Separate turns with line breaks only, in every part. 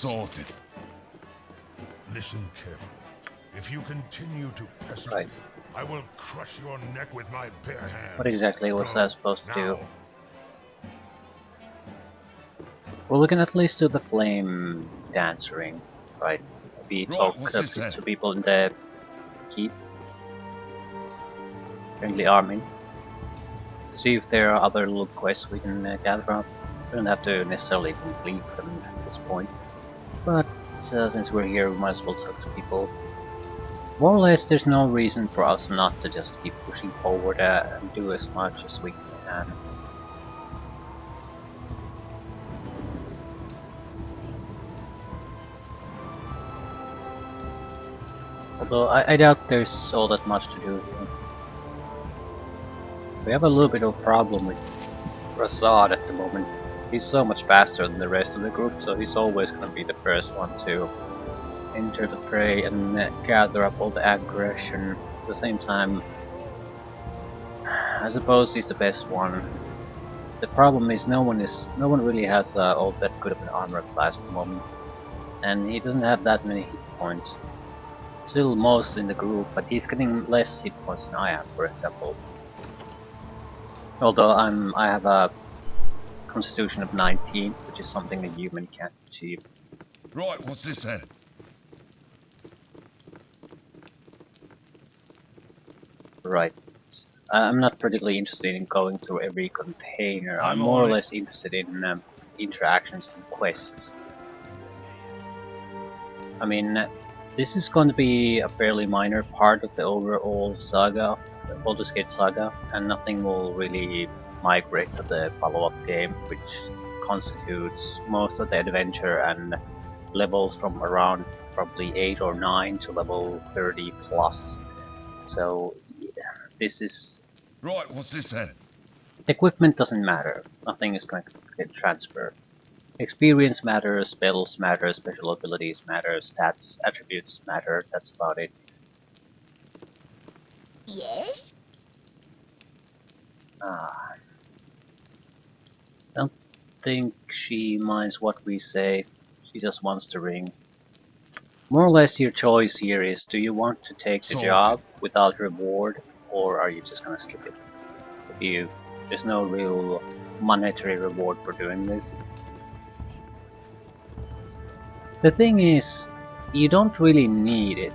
Sorted.
Listen carefully. If you continue to pester
Right.
me, I will crush your neck with my bare hands.
What exactly was
Go,
I supposed to do?
now.
Well, we can at least do the flame dance ring, right? We
Right,
talk
what's
to
this then?
people in the keep. Friendly army. See if there are other little quests we can gather up. We don't have to necessarily complete them at this point. But since we're here, we might as well talk to people. More or less, there's no reason for us not to just keep pushing forward and do as much as we can. Although I doubt there's all that much to do here. We have a little bit of a problem with Rasad at the moment. He's so much faster than the rest of the group, so he's always going to be the first one to enter the fray and gather up all the aggression. At the same time, I suppose he's the best one. The problem is no one really has all that good of an armor class at the moment, and he doesn't have that many hit points. Still most in the group, but he's getting less hit points than I am, for example. Although I have a constitution of 19, which is something a human can't achieve.
Right, what's this then?
Right. I'm not particularly interested in going through every container. I'm
I'm
more or
on it.
less interested in interactions and quests. I mean, this is going to be a fairly minor part of the overall saga, the Baldur's Gate saga, and nothing will really migrate to the follow-up game, which constitutes most of the adventure and levels from around probably 8 or 9 to level 30 plus. So yeah, this is...
Right, what's this then?
Equipment doesn't matter, nothing is going to get transferred. Experience matters, spells matter, special abilities matter, stats, attributes matter, that's about it.
Yes?
I don't think she minds what we say, she just wants the ring. More or less your choice here is, do you want to take the
Sorted.
job without reward, or are you just gonna skip it? There's no real monetary reward for doing this. The thing is, you don't really need it,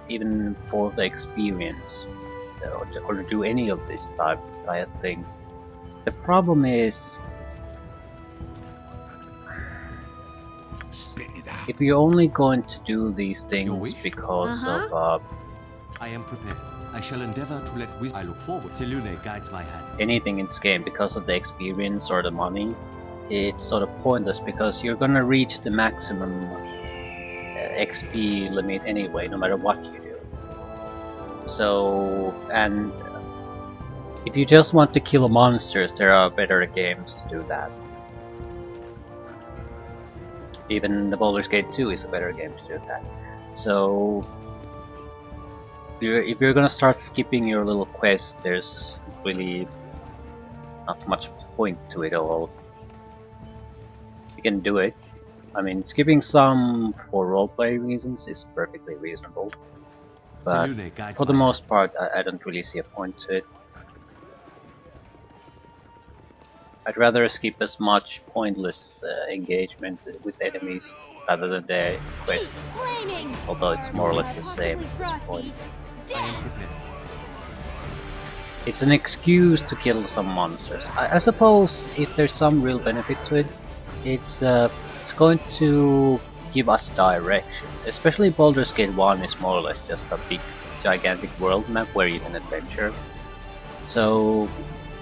even for the experience, or to do any of this type of thing. The problem is,
Spit it out.
if you're only going to do these things
wish?
because of
I am prepared. I shall endeavor to let wisdom. I look forward. Selune guides my hand.
anything in this game, because of the experience or the money, it's sort of pointless because you're gonna reach the maximum XP limit anyway, no matter what you do. So, and if you just want to kill monsters, there are better games to do that. Even the Baldur's Gate 2 is a better game to do that. So, if you're gonna start skipping your little quest, there's really not much point to it all. You can do it. I mean, skipping some for roleplay reasons is perfectly reasonable. But
Selune guides
for the
my hand.
most part, I don't really see a point to it. I'd rather skip as much pointless engagement with enemies rather than the quest,
Flaming!
although it's more or less the same
Possibly
at this point.
frosty.
I am prepared.
It's an excuse to kill some monsters. I suppose if there's some real benefit to it, it's going to give us direction. Especially Baldur's Gate 1 is more or less just a big, gigantic world map where you can adventure. So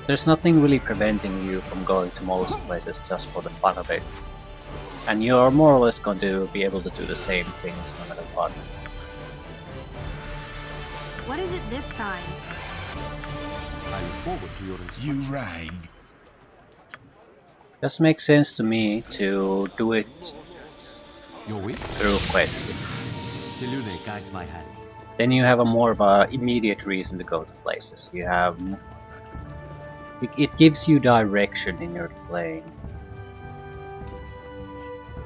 there's nothing really preventing you from going to most places just for the fun of it. And you're more or less going to be able to do the same things no matter what.
What is it this time?
I look forward to your
You
instructions.
rang.
Just makes sense to me to do it
Your wish?
through quest.
Selune guides my hand.
Then you have a more of a immediate reason to go to places. You have it gives you direction in your playing.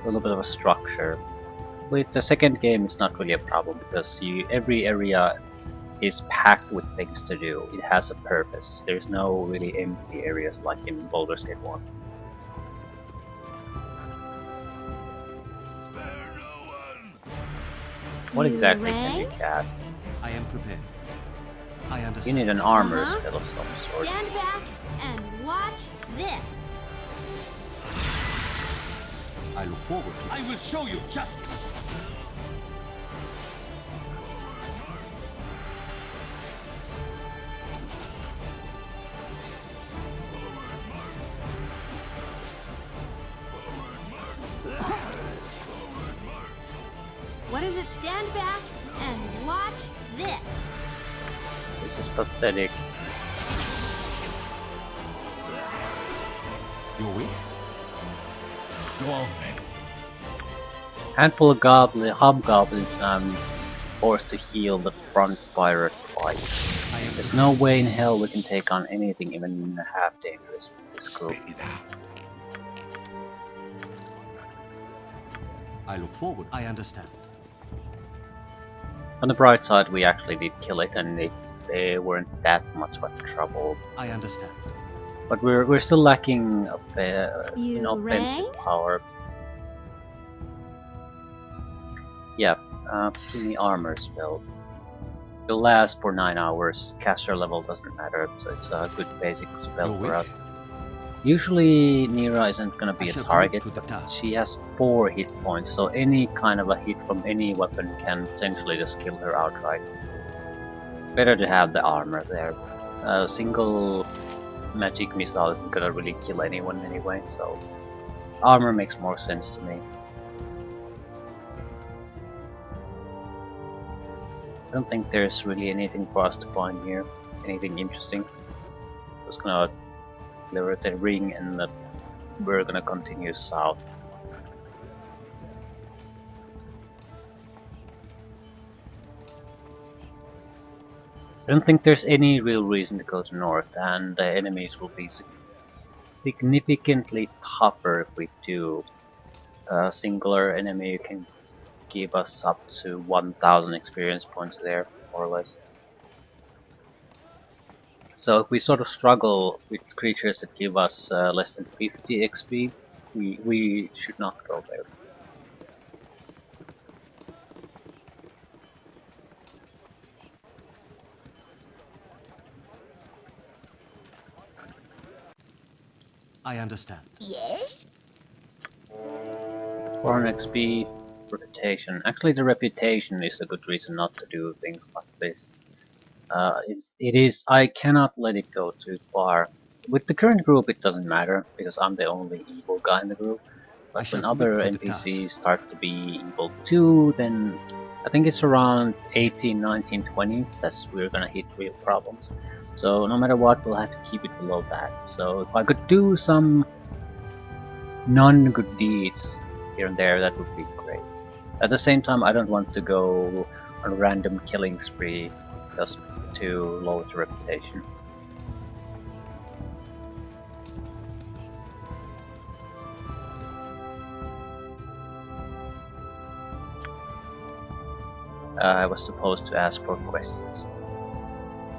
a little bit of a structure. With the second game, it's not really a problem because every area is packed with things to do. It has a purpose. There's no really empty areas like in Baldur's Gate 1. What exactly can you cast?
I am prepared. I
You
understand.
need an armor spell of some sort.
Stand back and watch this.
I look forward to. I will show you justice.
What is it? Stand back and watch this.
This is pathetic.
Your wish?
Go on then.
Handful of hobgoblins forced to heal the front fire twice.
I am.
There's no way in hell we can take on anything even half dangerous with this group.
Spit it out.
I look forward. I understand.
On the bright side, we actually did kill it, and they weren't that much of trouble.
I understand.
But we're still lacking
You
in offensive
rang?
power. Yeah, give me armor spell. It'll last for 9 hours. Caster level doesn't matter, so it's a good basic spell
Your
for
wish?
us. Usually Nira isn't gonna be
I
a
shall
target,
commit to the task.
she has 4 hit points, so any kind of a hit from any weapon can potentially just kill her outright. Better to have the armor there. A single magic missile isn't gonna really kill anyone anyway, so armor makes more sense to me. I don't think there's really anything for us to find here, anything interesting. Just gonna deliver the ring and we're gonna continue south. I don't think there's any real reason to go to north, and the enemies will be significantly tougher if we do. A singular enemy can give us up to 1000 experience points there, more or less. So if we sort of struggle with creatures that give us less than 50 XP, we should not go there.
I understand.
Yes?
400 XP, reputation. Actually, the reputation is a good reason not to do things like this. It is. I cannot let it go too far. With the current group, it doesn't matter because I'm the only evil guy in the group.
I
But
shall
when other
commit to the
NPCs
task.
start to be evil too, then I think it's around 18, 19, 20 that's we're gonna hit real problems. So no matter what, we'll have to keep it below that. So if I could do some non-good deeds here and there, that would be great. At the same time, I don't want to go on a random killing spree just to lower the reputation. I was supposed to ask for quests.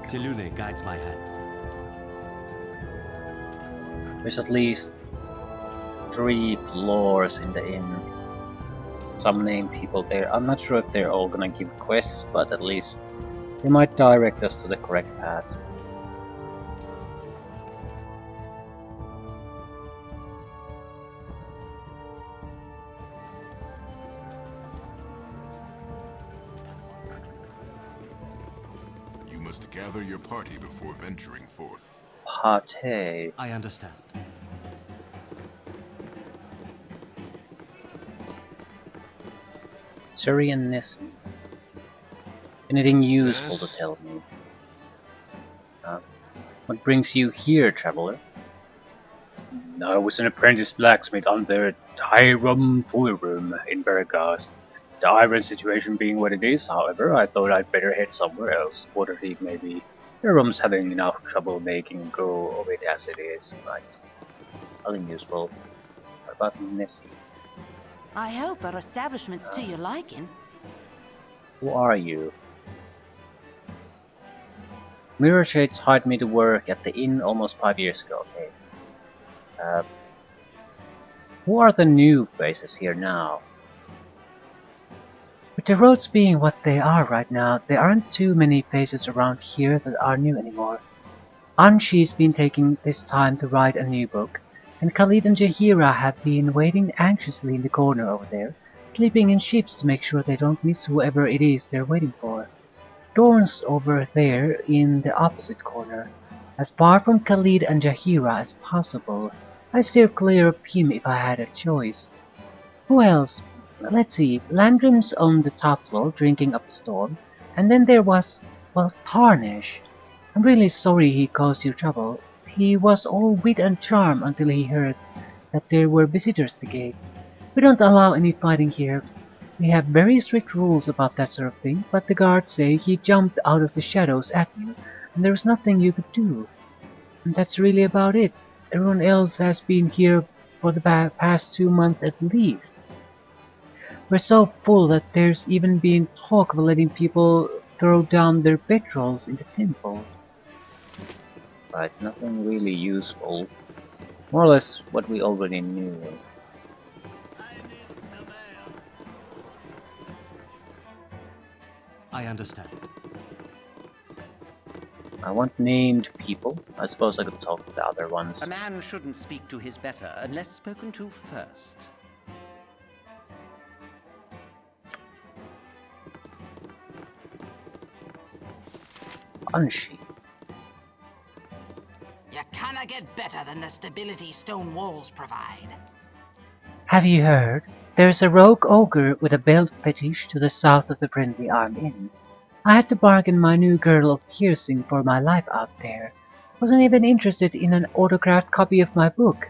Selune guides my hand.
There's at least 3 floors in the inn. Some named people there. I'm not sure if they're all gonna give quests, but at least they might direct us to the correct path.
You must gather your party before venturing forth.
Party.
I understand.
Syrian Nessie. Anything useful to tell me? What brings you here, traveler? I was an apprentice blacksmith under Hiram Fulroom in Bergast. The iron situation being what it is, however, I thought I'd better head somewhere else. Waterdeep maybe. Hiram's having enough trouble making go of it as it is, right? Nothing useful. What about Nessie?
I hope our establishment's to your liking.
Who are you? Mirror Shades hired me to work at the inn almost 5 years ago. Okay. Who are the new faces here now? With the roads being what they are right now, there aren't too many faces around here that are new anymore. Anshi's been taking this time to write a new book, and Khalid and Jahira have been waiting anxiously in the corner over there, sleeping in shifts to make sure they don't miss whoever it is they're waiting for. Dorn's over there in the opposite corner. As far from Khalid and Jahira as possible. I'd steer clear of him if I had a choice. Who else? Let's see, Landrim's on the top floor drinking up a storm, and then there was, well, Tarnish. I'm really sorry he caused you trouble. He was all wit and charm until he heard that there were visitors at the gate. We don't allow any fighting here. We have very strict rules about that sort of thing, but the guards say he jumped out of the shadows at you, and there was nothing you could do. And that's really about it. Everyone else has been here for the past 2 months at least. We're so full that there's even been talk of letting people throw down their bedrolls in the temple. Right, nothing really useful. More or less what we already knew.
I understand.
I want named people. I suppose I could talk to the other ones.
A man shouldn't speak to his better unless spoken to first.
Anshi.
You cannot get better than the stability stone walls provide.
Have you heard? There's a rogue ogre with a belt fetish to the south of the Friendly Arm Inn. I had to bargain my new girdle of piercing for my life out there. Wasn't even interested in an autographed copy of my book.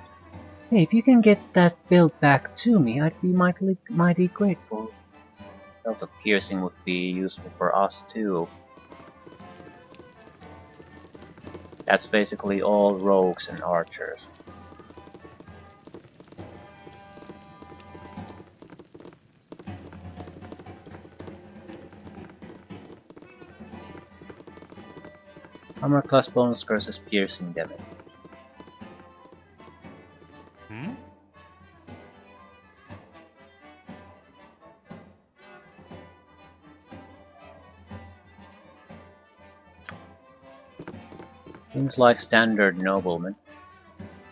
Hey, if you can get that belt back to me, I'd be mighty grateful. Belt of piercing would be useful for us too. That's basically all rogues and archers. Armor class bonus versus piercing damage. Seems like standard nobleman.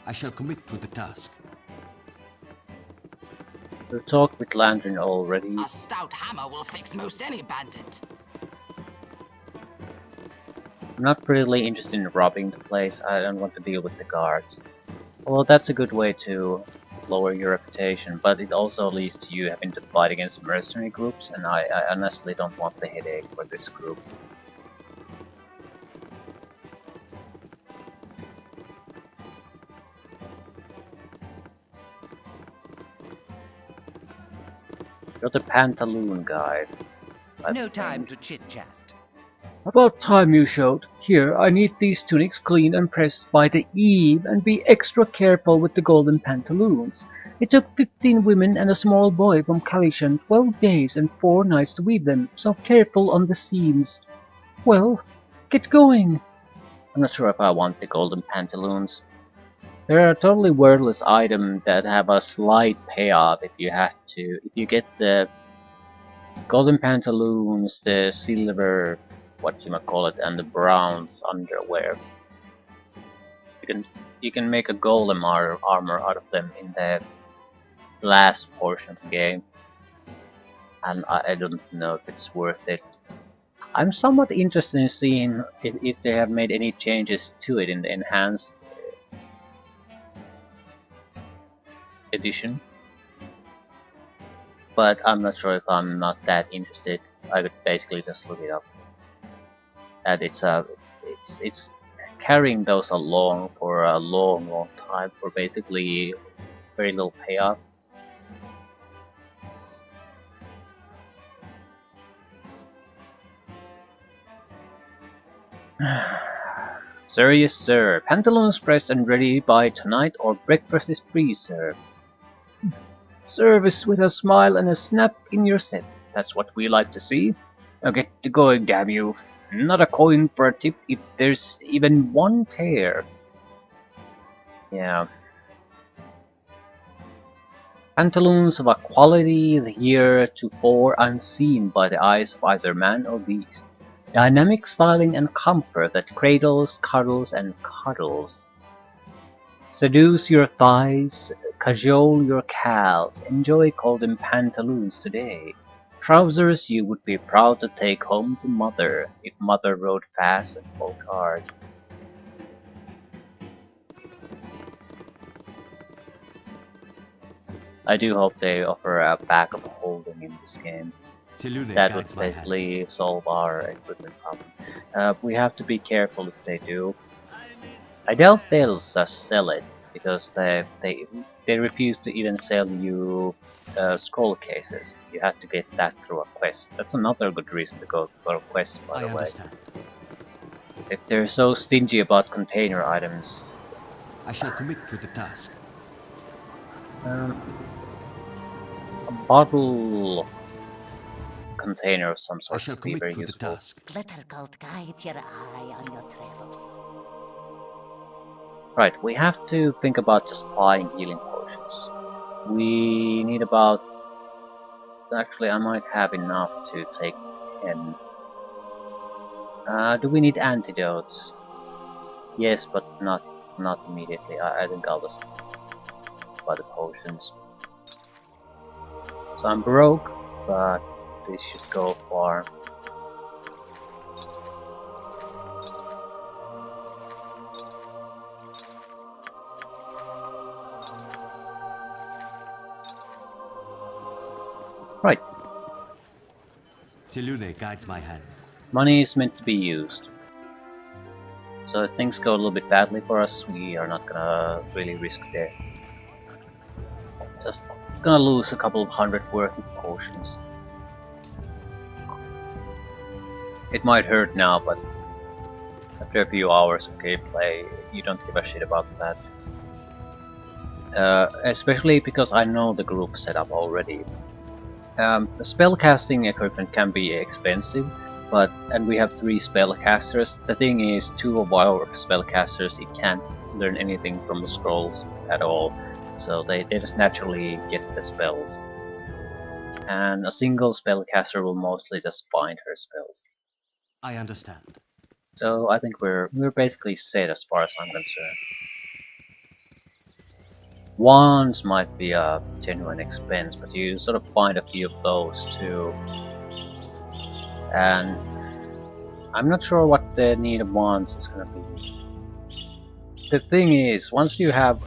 I shall commit to the task.
We talked with Lantern already.
A stout hammer will fix most any bandit.
I'm not really interested in robbing the place. I don't want to deal with the guards. Well, that's a good way to lower your reputation, but it also leads to you having to fight against mercenary groups, and I honestly don't want the headache for this group. Got a pantaloon guide.
No time to chit-chat.
About time you showed. Here, I need these tunics cleaned and pressed by the eve, and be extra careful with the golden pantaloons. It took 15 women and a small boy from Kalishan 12 days and 4 nights to weave them, so careful on the seams. Well, get going! I'm not sure if I want the golden pantaloons. They're a totally worthless item that have a slight payoff if you get the golden pantaloons, the silver, whatchamacallit, and the bronze underwear. You can make a golem armor out of them in the last portion of the game. And I don't know if it's worth it. I'm somewhat interested in seeing if they have made any changes to it in the enhanced edition, but I'm not sure if I'm not that interested. I could basically just look it up. And it's carrying those along for a long time for basically very little payoff. Sir, yes sir. Pantaloons pressed and ready by tonight, or breakfast is free, sir. Service with a smile and a snap in your step. That's what we like to see. Now get to going, damn you. Not a coin for a tip if there's even one tear. Yeah. Pantaloons of a quality heretofore unseen by the eyes of either man or beast. Dynamic styling and comfort that cradles, cuddles, and cuddles. Seduce your thighs, cajole your calves, enjoy golden pantaloons today. Trousers you would be proud to take home to mother, if mother rode fast and worked hard. I do hope they offer a back of holding in this game.
Selune
That would
guides my hand.
basically solve our equipment problem. We have to be careful if they do. I doubt they'll sell it because they refuse to even sell you scroll cases. You have to get that through a quest. That's another good reason to go for a quest, by
I
the way.
understand.
If they're so stingy about container items,
I shall commit to the task.
a bottle container of some
I
sort
shall
would be
commit
very
to the
useful.
task.
Glitter gold guide your eye on your travels.
Right, we have to think about just buying healing potions. We need about... Actually, I might have enough to take 10. Do we need antidotes? Yes, but not immediately. I think I'll just buy the potions. So I'm broke, but this should go far. Right,
Selune guides my hand.
money is meant to be used. So if things go a little bit badly for us, we are not gonna really risk death. Just gonna lose a couple of hundred worth of potions. It might hurt now, but after a few hours of gameplay, you don't give a shit about that. Especially because I know the group setup already. Spellcasting equipment can be expensive, and we have 3 spellcasters. The thing is, 2 of our spellcasters can't learn anything from the scrolls at all, so they just naturally get the spells. And a single spellcaster will mostly just find her spells.
I understand.
So I think we're basically set as far as I'm concerned. Wands might be a genuine expense, but you sort of find a few of those too. And I'm not sure what the need of wands is gonna be. The thing is, once you have...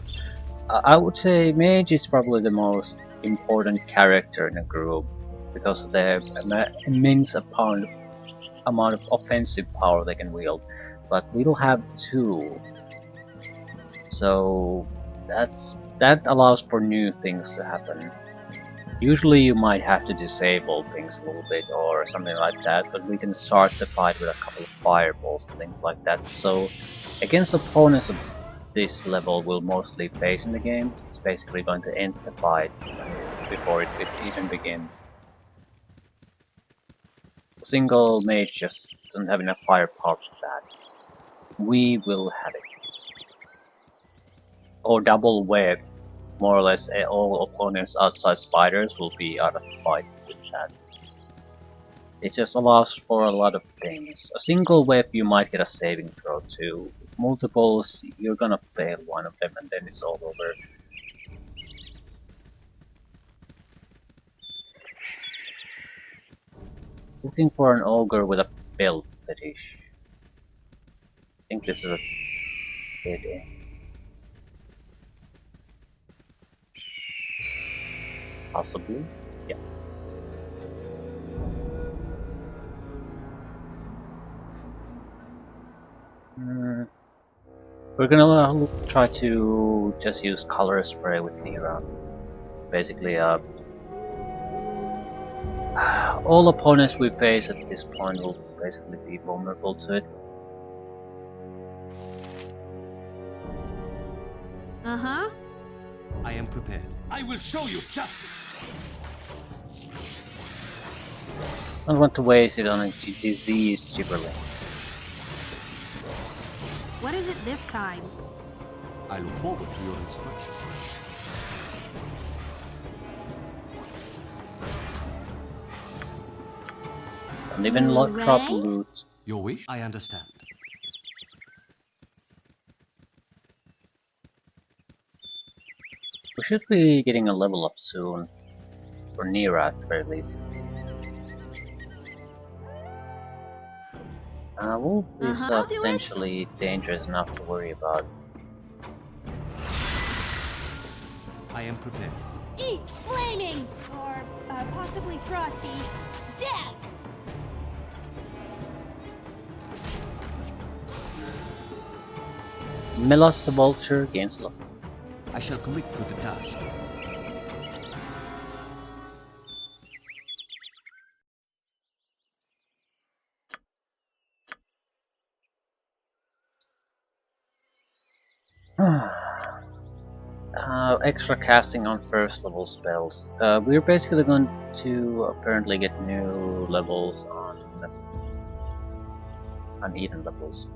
I would say mage is probably the most important character in a group because of the immense amount of offensive power they can wield. But we'll have 2. So that allows for new things to happen. Usually you might have to disable things a little bit or something like that, but we can start the fight with a couple of fireballs and things like that. So against opponents of this level we'll mostly face in the game, it's basically going to end the fight before it even begins. A single mage just doesn't have enough firepower for that. We will have it. Or double web. More or less all opponents outside spiders will be out of the fight with that. It just allows for a lot of things. A single web you might get a saving throw to. Multiples, you're gonna fail one of them and then it's all over. Looking for an ogre with a belt fetish. I think this is a dead end. Possibly? Yeah. We're gonna try to just use color spray with Nira. Basically, all opponents we face at this point will basically be vulnerable to it.
Uh-huh.
I am prepared. I will show you justice.
I don't want to waste it on a diseased gibberling.
What is it this time?
I look forward to your instruction.
Don't even drop loot.
Your wish? I understand.
We should be getting a level up soon. Or near at the very least. Wolf is
I'll do it.
potentially dangerous enough to worry about.
I am prepared.
Eat flaming! Or possibly frosty. Death!
Milos the Vulture gains luck.
I shall commit to the task.
Extra casting on first level spells. We're basically going to apparently get new levels on uneven levels.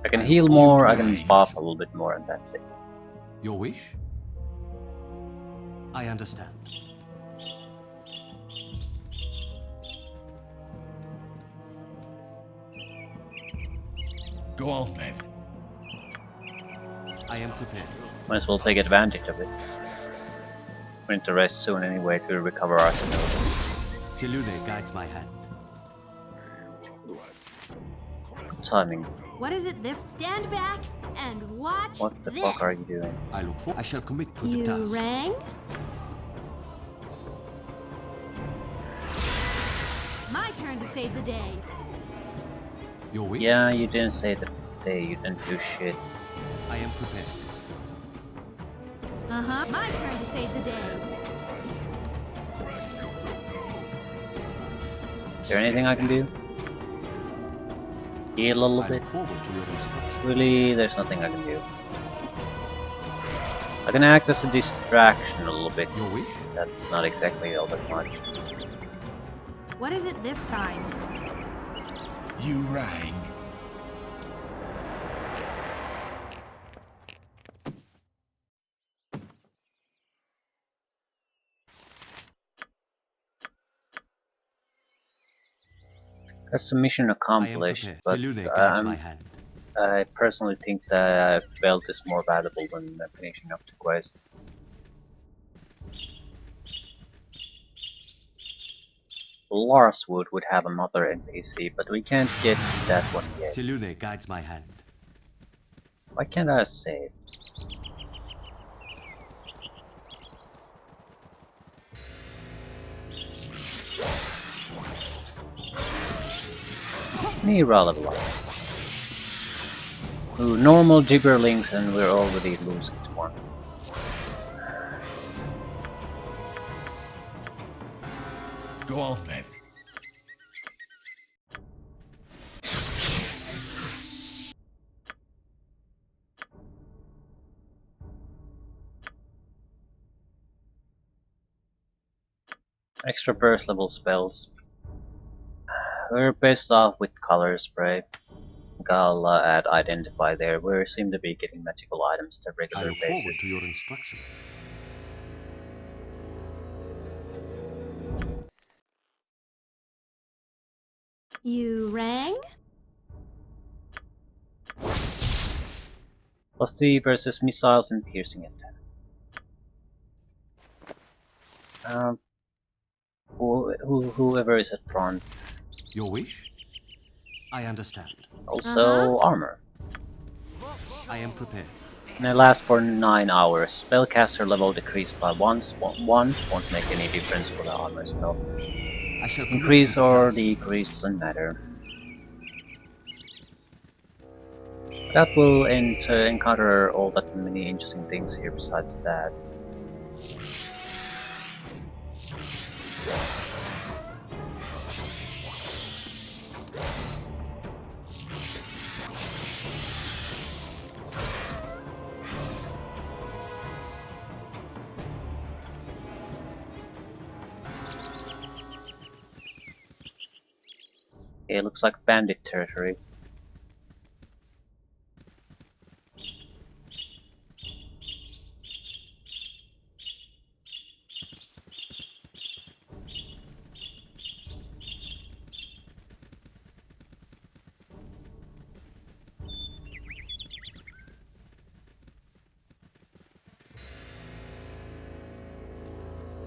I can heal more, I can buff a little bit more, and that's it.
Your wish? I understand.
Go on then.
I am prepared.
Might as well take advantage of it. We're into rest soon anyway to recover our skills.
Selune guides my hand.
Good timing.
What is it this? Stand back and watch
What the
this.
fuck are you doing?
I look for. I shall commit to
You
the task.
rang? My turn to save the day.
Your wish?
Yeah, you didn't say that today, you didn't do shit.
I am prepared.
Uh-huh. My turn to save the day.
Is there anything I can do? Heal a little
I
bit?
look forward to your instruction.
Really, there's nothing I can do. I can act as a distraction a little bit.
Your wish?
That's not exactly all that much.
What is it this time?
You rang.
That's a mission
I am
accomplished,
prepared.
but
Selune guides my hand.
I personally think that belt is more valuable than finishing up the quest. Larswood would have another NPC, but we can't get that one yet.
Selune guides my hand.
Why can't I save? Mira level up. Ooh, normal gibberlings and we're already losing to one.
Go on then.
Extra burst level spells. We're best off with color spray. I'll add identify there. We seem to be getting magical items on a
I
regular
look forward
basis.
to your instruction.
You rang?
+3 versus missiles and piercing attack. Whoever is at front.
Your wish? I understand.
Also armor.
I am prepared.
And it lasts for 9 hours. Spellcaster level decreased by one, won't make any difference for the armor spell.
I shall commit
Increase
to the
or
task.
decrease doesn't matter. That will encounter all that many interesting things here besides that. Okay, looks like bandit territory.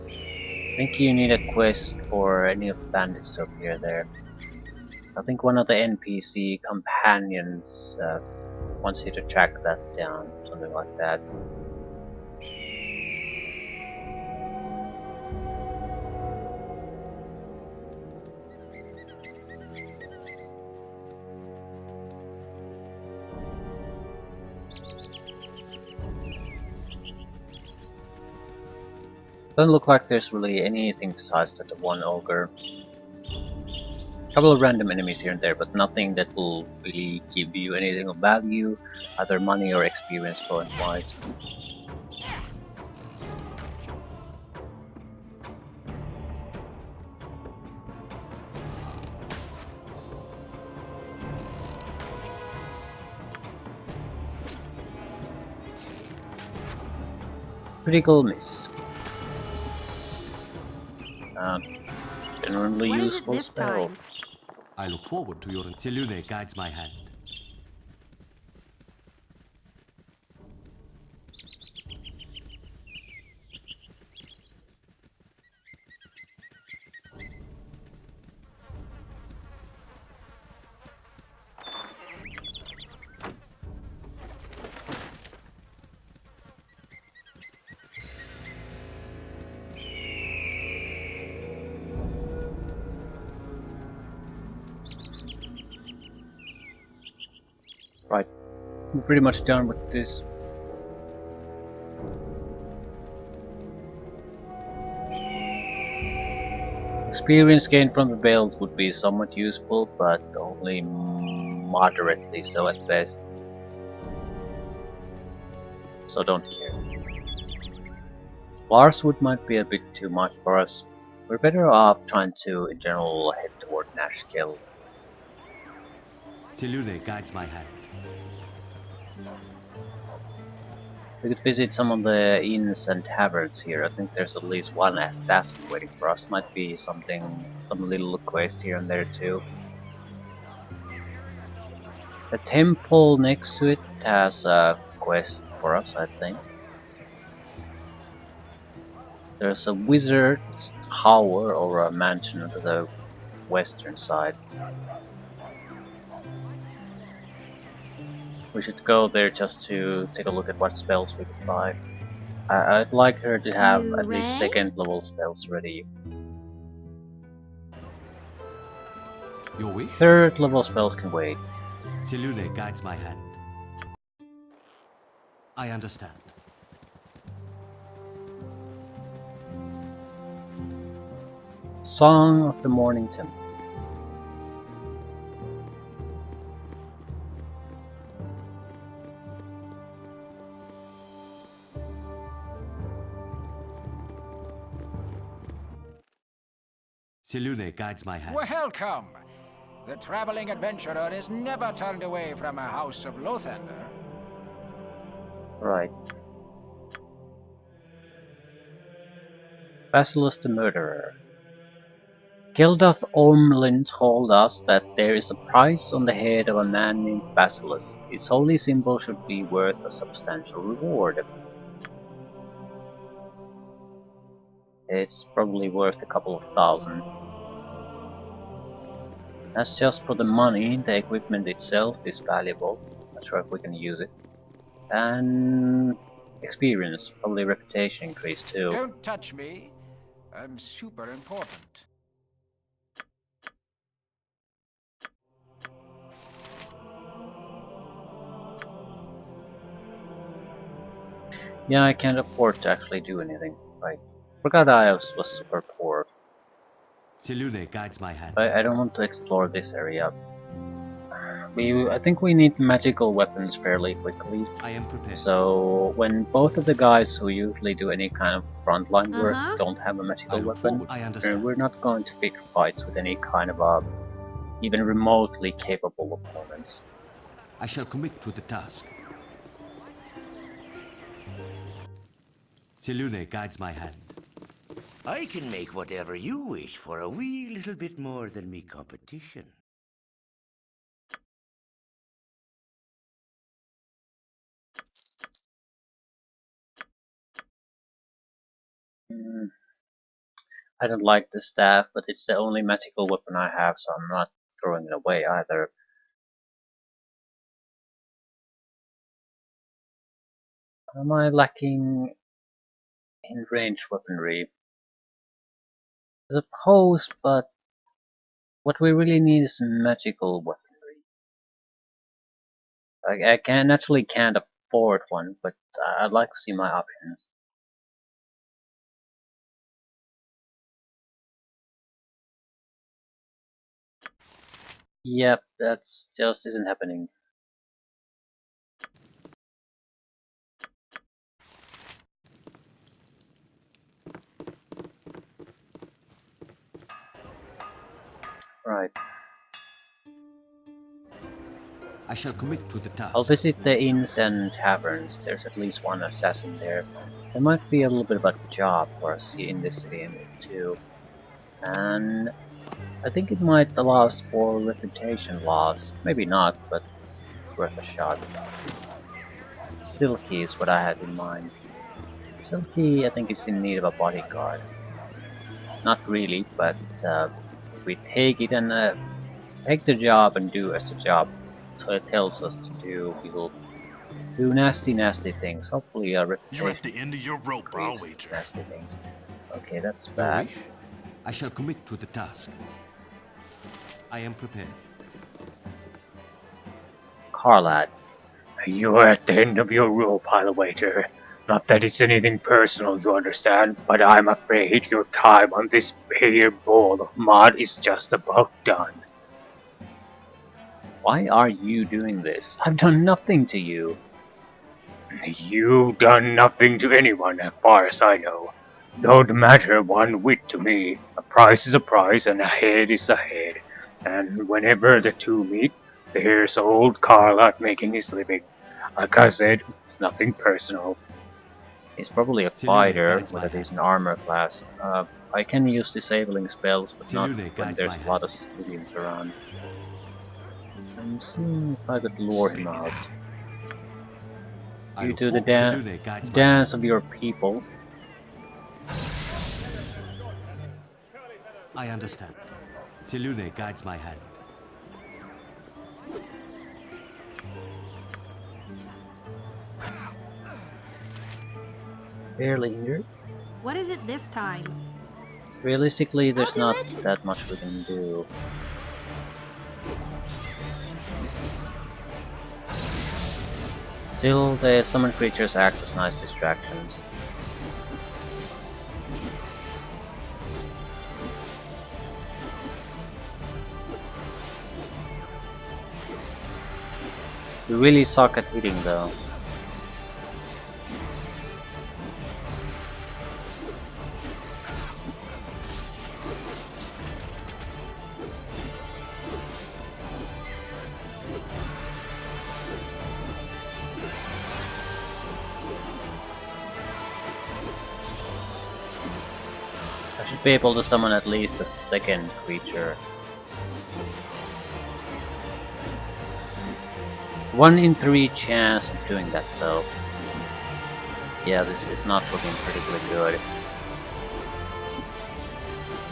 I think you need a quest for any of the bandits to appear there. I think one of the NPC companions wants you to track that down, something like that. Doesn't look like there's really anything besides that one ogre. A couple of random enemies here and there, but nothing that will really give you anything of value, either money or experience point wise. Critical miss. Generally
What is it
useful
this
spell.
time?
I look forward to your... Selune guides my hand.
Right, we're pretty much done with this. Experience gained from the belt would be somewhat useful, but only moderately so at best. So don't care. Larswood might be a bit too much for us. We're better off trying to, in general, head toward Nashkill.
Selune guides my hand.
We could visit some of the inns and taverns here. I think there's at least one assassin waiting for us. Might be something, some little quest here and there too. The temple next to it has a quest for us, I think. There's a wizard's tower or a mansion to the western side. We should go there just to take a look at what spells we could buy. I'd like her to have
You
at least
rang?
second level spells ready.
Your wish?
Third level spells can wait.
Selune guides my hand. I understand.
Song of the Morning Temple.
Selune guides my hand.
Welcome! The traveling adventurer is never turned away from a house of Lothander.
Right. Basilisk the Murderer. Gildath Ormlin told us that there is a price on the head of a man named Basilisk. His holy symbol should be worth a substantial reward. It's probably worth a couple of thousand. That's just for the money. The equipment itself is valuable. Not sure if we can use it. And experience, probably reputation increase too.
Don't touch me. I'm super important.
Yeah, I can't afford to actually do anything. Right. Forgot I was super poor.
Selune guides my hand.
I don't want to explore this area. I think we need magical weapons fairly quickly.
I am prepared.
So when both of the guys who usually do any kind of frontline work
Uh-huh.
don't have a magical
I look
weapon,
forward. I understand.
we're not going to pick fights with any kind of a even remotely capable opponents.
I shall commit to the task. Selune guides my hand.
I can make whatever you wish for a wee little bit more than me competition.
I don't like the staff, but it's the only magical weapon I have, so I'm not throwing it away either. Am I lacking in ranged weaponry? I suppose, but what we really need is magical weaponry. I naturally can't afford one, but I'd like to see my options. Yep, that's just isn't happening. Right.
I shall commit to the task.
I'll visit the inns and taverns. There's at least one assassin there. There might be a little bit of a job for us in this city too. And I think it might allow us for reputation loss. Maybe not, but it's worth a shot. Silky is what I had in mind. Silky, I think, is in need of a bodyguard. Not really, but if we take it and take the job and do as the job tells us to do, we will do nasty things. Hopefully a reputation.
You're at the end of your rope, I'll wager.
Nasty things. Okay, that's
Your
bad.
wish? I shall commit to the task. I am prepared.
Carlad. You're at the end of your rope, I'll wager. Not that it's anything personal, you understand, but I'm afraid your time on this here ball of mud is just about done. Why are you doing this? I've done nothing to you. You've done nothing to anyone, as far as I know. Don't matter one whit to me. A price is a price, and a head is a head. And whenever the two meet, there's old Carlot making his living. Like I said, it's nothing personal. He's probably a fighter, but it is an armor class. I can use disabling spells, but not when there's a lot of civilians around. I'm seeing if I could lure him out. You do the dance of your people.
I understand. Selune guides my hand.
Barely injured.
What is it this time?
Realistically, there's
I'll
not
do it.
that much we can do. Still, the summoned creatures act as nice distractions. We really suck at hitting though. I should be able to summon at least a second creature. 1 in 3 chance of doing that though. Yeah, this is not looking particularly good.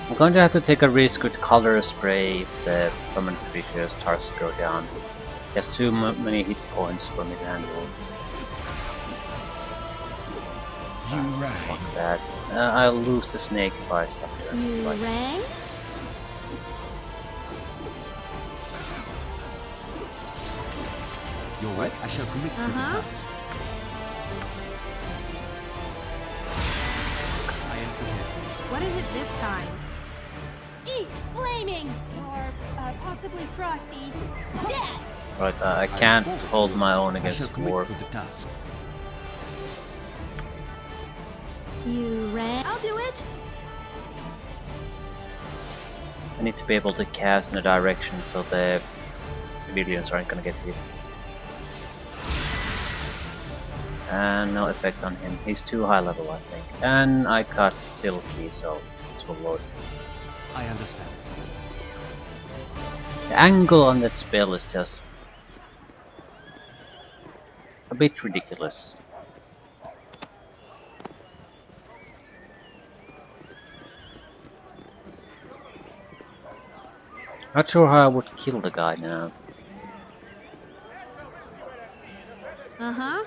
I'm going to have to take a risk with color spray if the summoned creature starts to go down. He has too many hit points for me to handle.
You rang.
Fuck that. I'll lose the snake if I stop there.
You
Like,
rang?
Your wish? I shall commit to the task. I am prepared.
What is it this time?
Eat flaming! Or possibly frosty. Dead!
right, I can't hold my own
I shall
against
commit
war.
to the task.
You rang? I'll do it.
I need to be able to cast in a direction so the civilians aren't gonna get hit. And no effect on him. He's too high level, I think. And I got Silky, so this will load.
I understand.
The angle on that spell is just a bit ridiculous. Not sure how I would kill the guy now.
Uh-huh.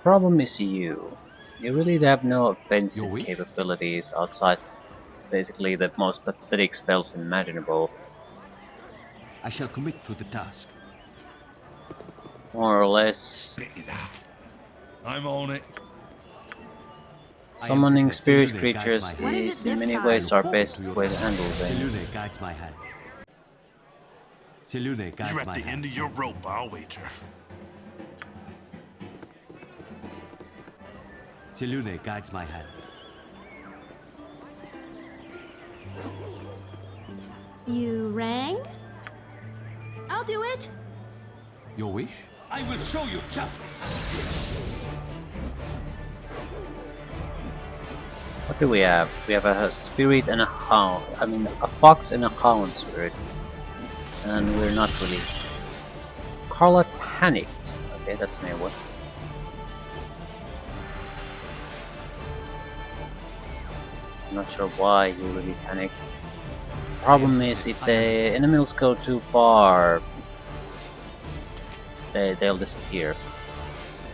Problem is you. You really have no offensive capabilities outside basically the most pathetic spells imaginable.
I shall commit to the task.
More or less.
Spit it out. I'm on it.
Summoning spirit
Selune
creatures
guides my hand.
is in many ways our best way to handle things.
Selune guides my hand. Selune
You're
guides
at
my
the
hand.
end of your rope, I'll wager.
Selune guides my hand.
You rang? I'll do it.
Your wish? I will show you justice.
What do we have? We have a spirit and a hound. I mean, a fox and a hound spirit. And we're not really. Carla panicked. Okay, that's the name of it. I'm not sure why you really panic. Problem is, if the enemies go too far, they'll disappear.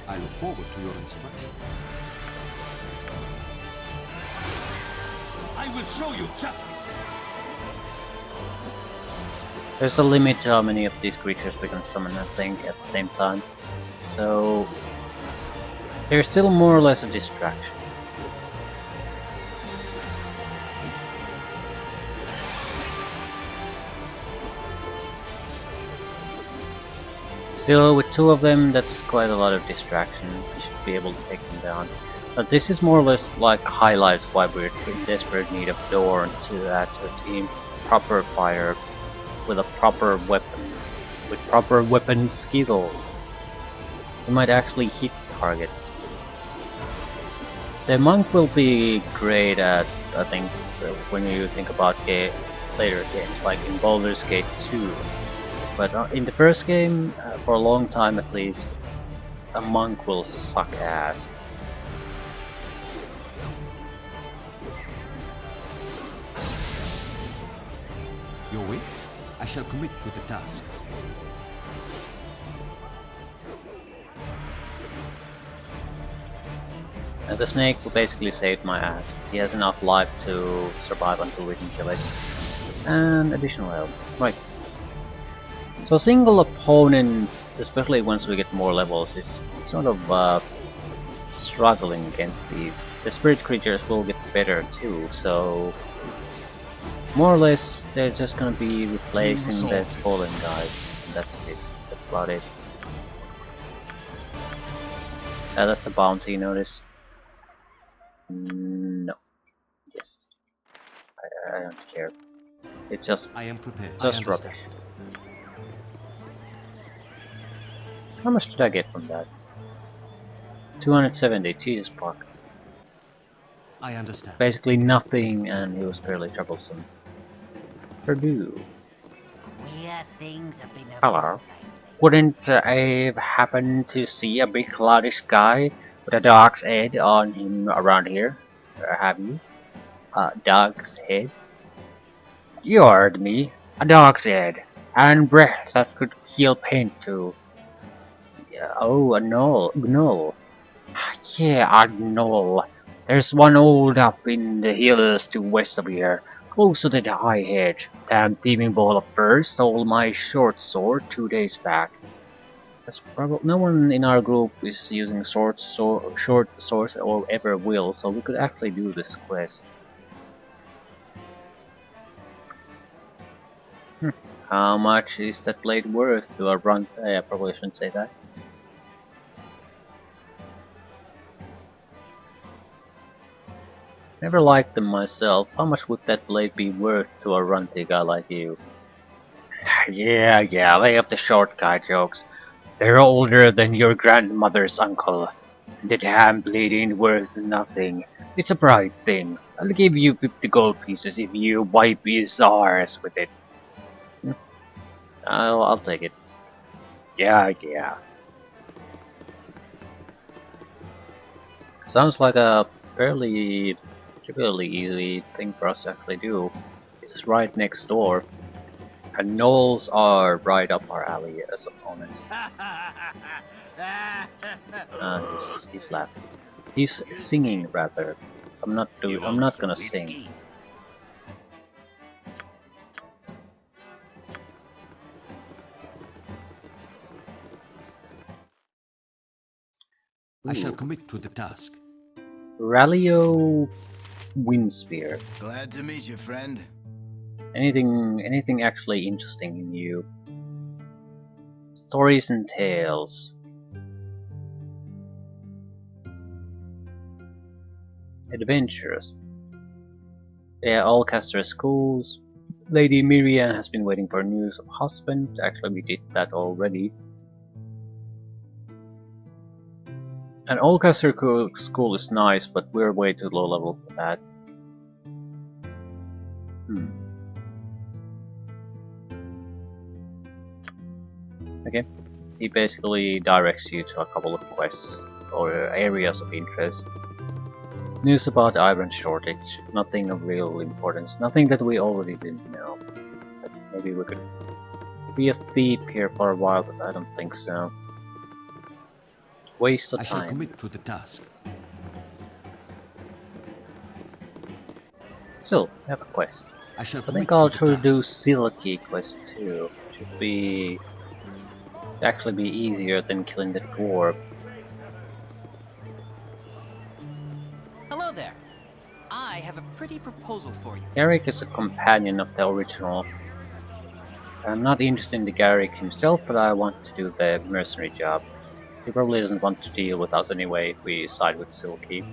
I look forward to your instruction. I will show you justice.
There's a limit to how many of these creatures we can summon, I think, at the same time. So they're still more or less a distraction. Still, with two of them, that's quite a lot of distraction. We should be able to take them down. But this is more or less like highlights why we're in desperate need of Dorn to add to the team. Proper fire with a proper weapon, with proper weapon skills. You might actually hit targets. The monk will be great at, I think, so when you think about later games, like in Baldur's Gate 2. But in the first game, for a long time at least, a monk will suck ass.
Your wish? I shall commit to the task.
And the snake will basically save my ass. He has enough life to survive until we can kill it. And additional health. Right. So a single opponent, especially once we get more levels, is sort of struggling against these. The spirit creatures will get better too, so more or less they're just gonna be replacing the fallen guys. And that's it. That's about it. That's a bounty, notice. No. Yes. I don't care. It's just
I am prepared.
just rubbish. How much did I get from that? 270, Jesus fuck.
I understand.
Basically nothing, and he was fairly troublesome. Purdue.
Weird things have been
Hello. Wouldn't I happen to see a big cloudish guy with a dog's head on him around here? Have you? Dog's head? You heard me. A dog's head. And breath that could heal pain too. Oh, a gnoll. Yeah, a gnoll. There's one old up in the hills to west of here, close to the high hedge. Damn thieving ball of fur stole my short sword 2 days back. That's probably no one in our group is using short swords or ever will, so we could actually do this quest. How much is that blade worth to a run? I probably shouldn't say that. Never liked them myself. How much would that blade be worth to a runty guy like you? Yeah, lay off the short guy jokes. They're older than your grandmother's uncle. The damn blade ain't worth nothing. It's a pride thing. I'll give you 50 gold pieces if you wipe his arse with it. I'll take it. Yeah. Sounds like a fairly easy thing for us to actually do. It's right next door. And gnolls are right up our alley as opponents. He's laughing. He's singing rather. I'm not gonna sing.
I shall commit to the task.
Rallio Windspear.
Glad to meet you, friend.
Anything actually interesting in you? Stories and tales. Adventures. Yeah, Allcaster schools. Lady Miriam has been waiting for news of husband. Actually, we did that already. An Allcaster school is nice, but we're way too low level for that. Okay, he basically directs you to a couple of quests or areas of interest. News about iron shortage, nothing of real importance, nothing that we already didn't know. But maybe we could be a thief here for a while, but I don't think so. Waste of
I
time.
shall commit to the task.
So, we have a quest.
I shall
I think
commit
I'll
to
try
the
to do
task.
Silky quest too. Should actually be easier than killing the dwarf.
Hello there. I have a pretty proposal for you.
Garrick is a companion of the original. I'm not interested in the Garrick himself, but I want to do the mercenary job. He probably doesn't want to deal with us anyway if we side with Silky.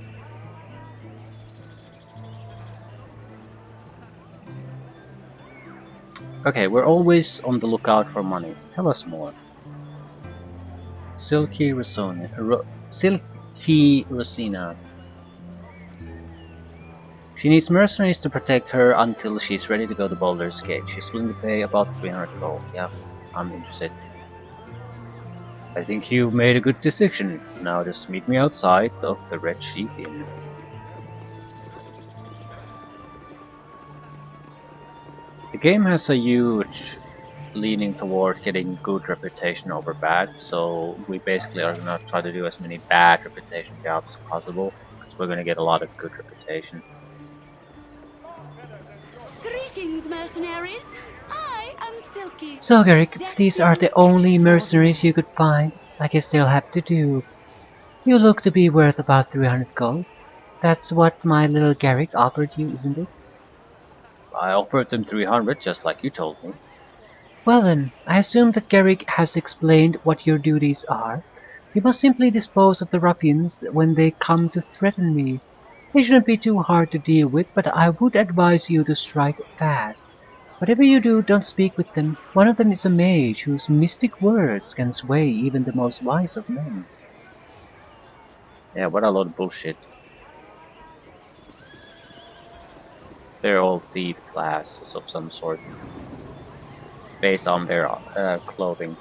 Okay, we're always on the lookout for money. Tell us more. Silky Rosina. Silky Rosina. She needs mercenaries to protect her until she's ready to go to Baldur's Gate. She's willing to pay about 300 gold. Yeah, I'm interested. I think you've made a good decision. Now just meet me outside of the Red Sheep Inn. The game has a huge leaning toward getting good reputation over bad, so we basically are gonna try to do as many bad reputation jobs as possible, because we're gonna get a lot of good reputation.
Greetings, mercenaries. I am Silky.
So, Garrick, these are the only mercenaries you could find. I guess they'll have to do. You look to be worth about 300 gold. That's what my little Garrick offered you, isn't it?
I offered them 300, just like you told me.
Well then, I assume that Garrick has explained what your duties are. You must simply dispose of the ruffians when they come to threaten me. They shouldn't be too hard to deal with, but I would advise you to strike fast. Whatever you do, don't speak with them. One of them is a mage whose mystic words can sway even the most wise of men.
Yeah, what a load of bullshit. They're all thief classes of some sort, based on their clothing.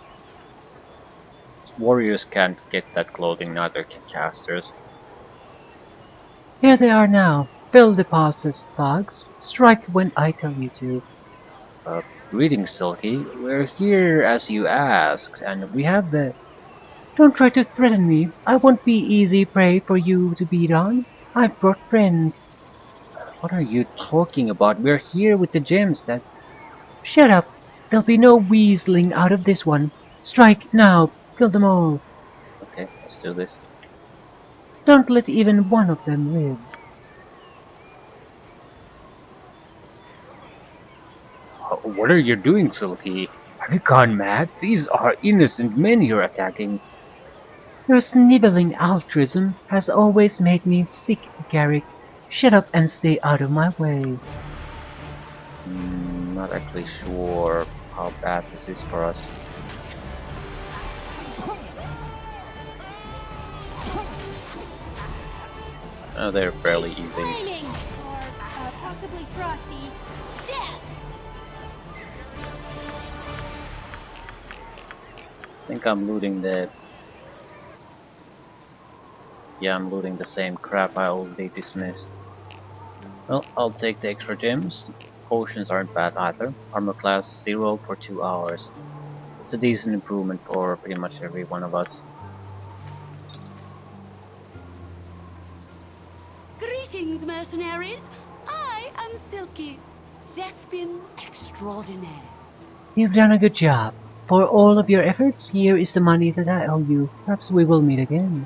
Warriors can't get that clothing, neither can casters.
Here they are now. Fill the passes, thugs. Strike when I tell you to.
Greetings, Silky. We're here as you asked, and we have the...
Don't try to threaten me. I won't be easy prey for you to beat on. I've brought friends.
What are you talking about? We're here with the gems that...
Shut up. There'll be no weaseling out of this one. Strike now. Kill them all.
Okay, let's do this.
Don't let even one of them live.
What are you doing, Silky? Have you gone mad? These are innocent men you're attacking.
Your sniveling altruism has always made me sick, Garrick. Shut up and stay out of my way.
Not actually sure how bad this is for us. Oh, they're fairly easy.
Flaming! Or possibly frosty. Death!
I think I'm looting the... Yeah, I'm looting the same crap I already dismissed. Well, I'll take the extra gems. Potions aren't bad either. Armor class 0 for 2 hours. It's a decent improvement for pretty much every one of us.
Greetings, mercenaries. I am Silky, thespian extraordinaire.
You've done a good job. For all of your efforts, here is the money that I owe you. Perhaps we will meet again.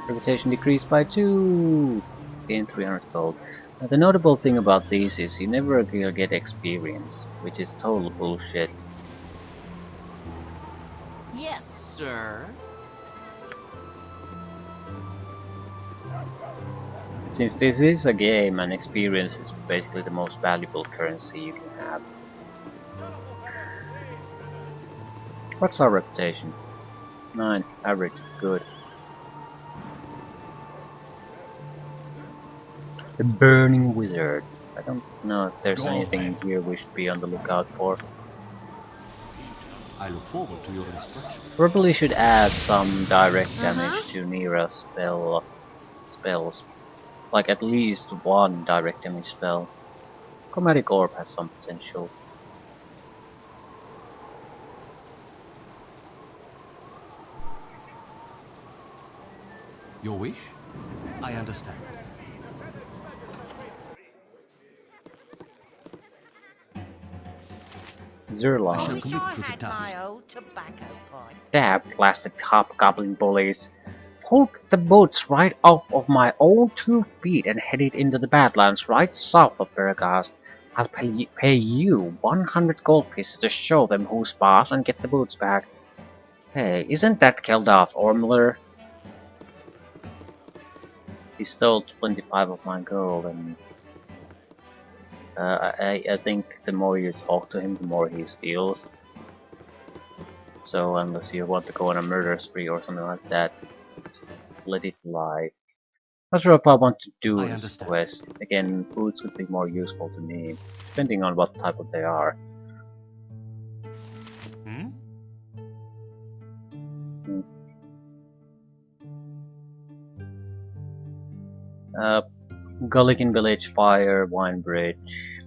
Reputation decreased by 2. Gain 300 gold. Now, the notable thing about these is you never get experience, which is total bullshit.
Yes, sir.
Since this is a game and experience is basically the most valuable currency you can have. What's our reputation? 9. Average. Good. The Burning Wizard. I don't know if there's anything here we should be on the lookout for.
I look forward to your instruction.
Probably should add some direct damage to Mira's spells. Like at least one direct damage spell. Chromatic Orb has some potential.
Your wish? I understand.
Zerline.
I shall commit to the
My
task.
old tobacco pipe.
Damn plastic hobgoblin bullies. Pulled the boots right off of my own 2 feet and headed into the Badlands right south of Bergast. I'll pay you 100 gold pieces to show them who's boss and get the boots back. Hey, isn't that Keldarth Ormler? He stole 25 of my gold, and I think the more you talk to him, the more he steals. So unless you want to go on a murder spree or something like that, just let it lie. Not sure if I want to do this quest. Again, boots would be more useful to me, depending on what type of they are. Gullikin Village Fire, Wine Bridge.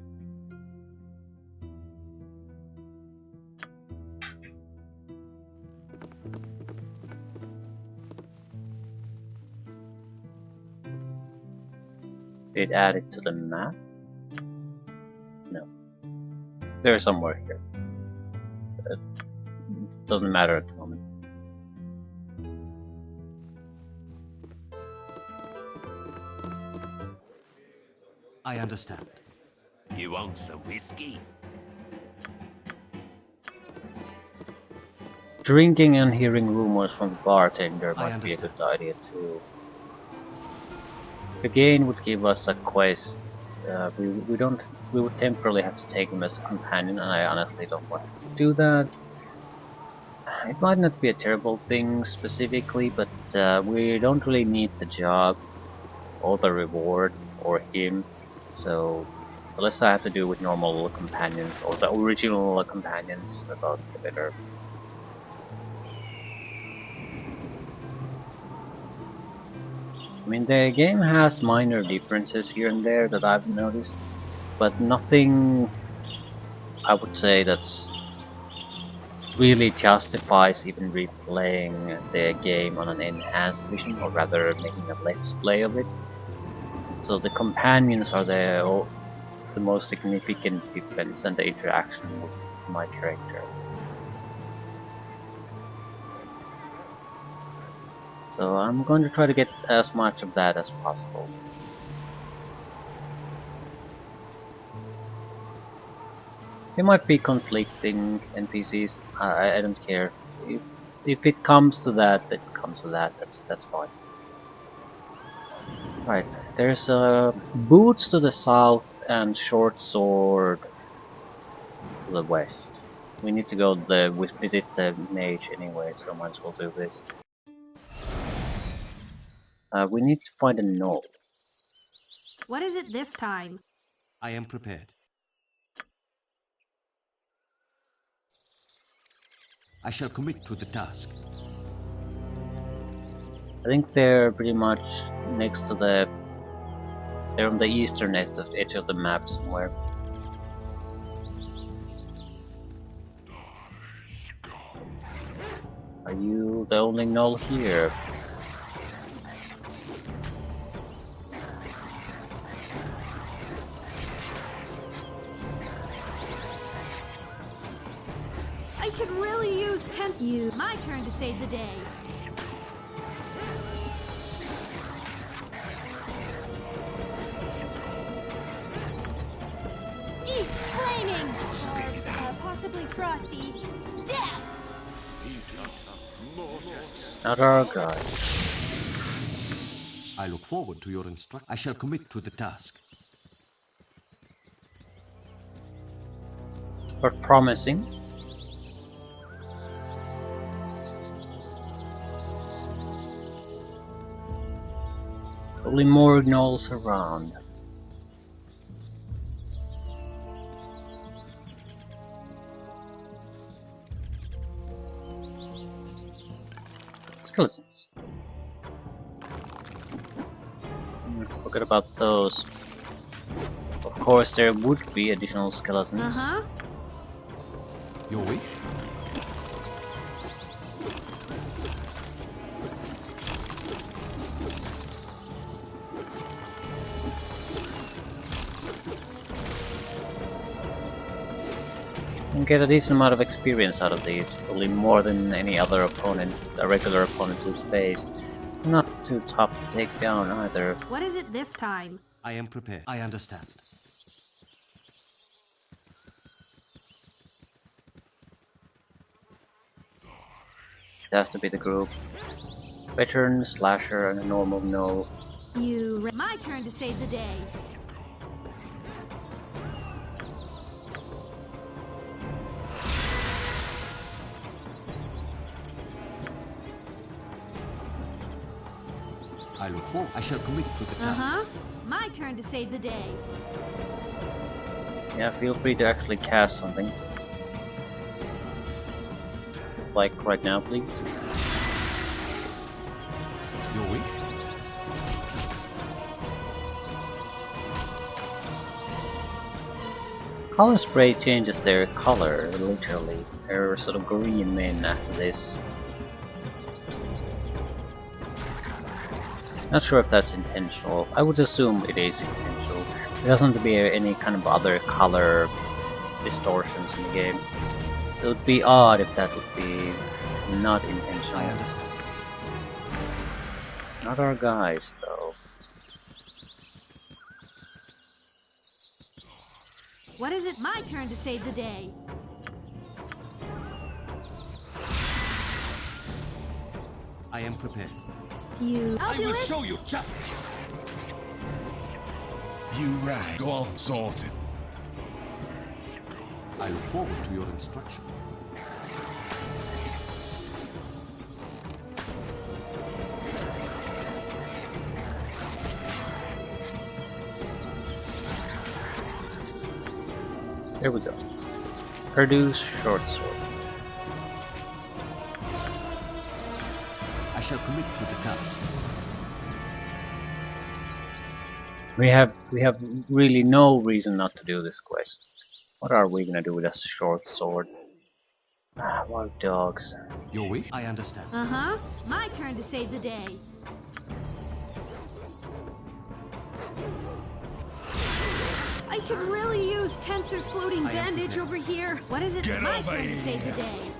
Did it add it to the map? No. They're somewhere here. It doesn't matter at the moment.
I understand.
You want some whiskey?
Drinking and hearing rumors from the bartender might be a good idea too. The game would give us a quest. We would temporarily have to take him as a companion, and I honestly don't want to do that. It might not be a terrible thing specifically, but we don't really need the job or the reward or him. So the less I have to do with normal companions or the original companions, about the better. I mean, the game has minor differences here and there that I've noticed, but nothing I would say that's really justifies even replaying the game on an enhanced version, or rather making a let's play of it. So the companions are the most significant difference and the interaction with my character. So I'm going to try to get as much of that as possible. There might be conflicting NPCs. I don't care. If it comes to that, it comes to that. That's fine. Right. There's boots to the south and short sword to the west. We need to go visit the mage anyway, so might as well do this. We need to find a knoll.
What is it this time?
I am prepared. I shall commit to the task.
I think they're pretty much next to the... They're on the eastern edge of the map somewhere. Are you the only knoll here?
I could really use 10. My turn to save the day. Eat flaming! Or possibly frosty. Death!
Not our guy.
I look forward to your instruction. I shall commit to the task.
But promising. Probably more gnolls around. Skeletons. Forget about those. Of course, there would be additional skeletons.
Uh-huh.
Your wish?
And get a decent amount of experience out of these, probably more than any other opponent, a regular opponent we've faced. Not too tough to take down either.
What is it this time?
I am prepared. I understand.
It has to be the group. Veteran, slasher, and a normal gnoll.
My turn to save the day.
I look forward. I shall commit to the task.
Uh-huh. My turn to save the day.
Yeah, feel free to actually cast something. Like right now, please.
Your wish?
Color spray changes their color, literally. They're sort of green men after this. Not sure if that's intentional. I would assume it is intentional. There doesn't be any kind of other color distortions in the game. So it would be odd if that would be not intentional.
I understand.
Not our guys, though.
What is it? My turn to save the day.
I am prepared.
I'll do it.
Show you justice.
You right. Go on, sort it.
I look forward to your instruction.
There we go. Produce short sword.
I shall commit to the task.
We have really no reason not to do this quest. What are we gonna do with a short sword? Ah, wild dogs.
Your wish? I understand.
Uh-huh. My turn to save the day. I could really use Tensor's floating bandage over here. What is it?
Get
My
over
turn to save the
here.
day.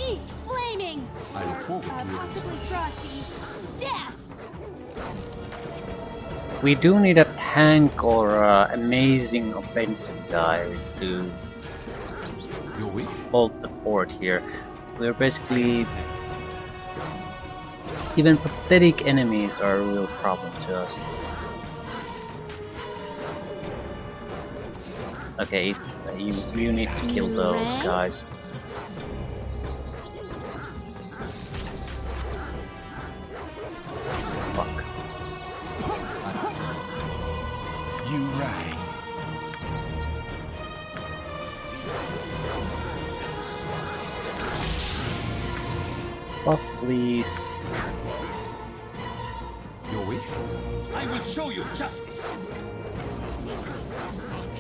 Eat flaming!
I look forward to your
Possibly frosty. Death!
We do need a tank or amazing offensive guy to
Your wish?
hold the fort here. We're basically... Even pathetic enemies are a real problem to us. Okay, you need to kill those guys. Fuck.
You right.
Buff, please.
Your wish?
I will show you justice.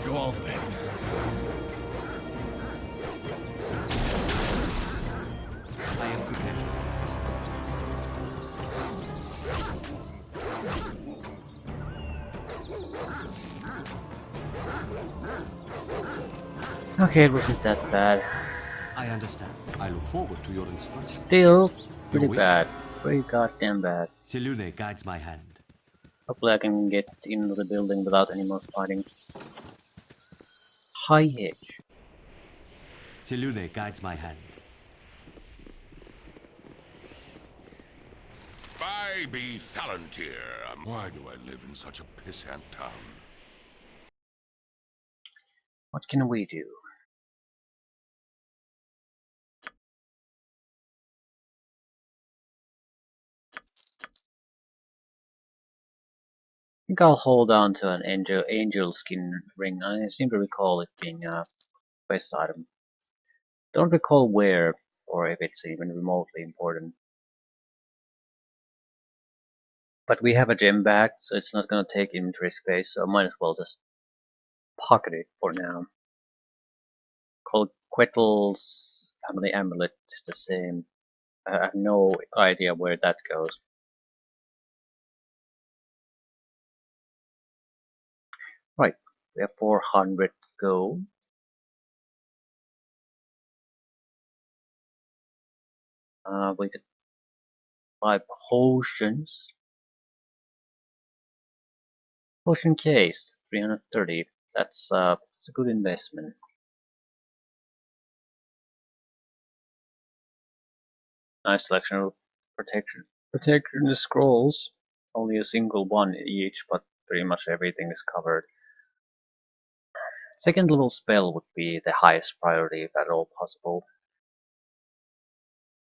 Go on then.
I am prepared.
Okay, it wasn't that bad.
I understand. I look forward to your instructions.
Still pretty
wish?
bad. Pretty goddamn bad.
Selune guides my hand.
Hopefully I can get into the building without any more fighting. High edge.
Selune guides my hand.
I be Thalantir. Why do I live in such a pissant town?
What can we do? I think I'll hold on to an angel skin ring. I seem to recall it being a quest item. Don't recall where or if it's even remotely important. But we have a gem bag, so it's not gonna take inventory space, so I might as well just pocket it for now. Called Quettle's family amulet is the same. I have no idea where that goes. Right, we have 400 gold. We could buy potions. Potion case, 330. That's a good investment. Nice selection of protection. Protection the scrolls. Only a single one each, but pretty much everything is covered. Second level spell would be the highest priority if at all possible.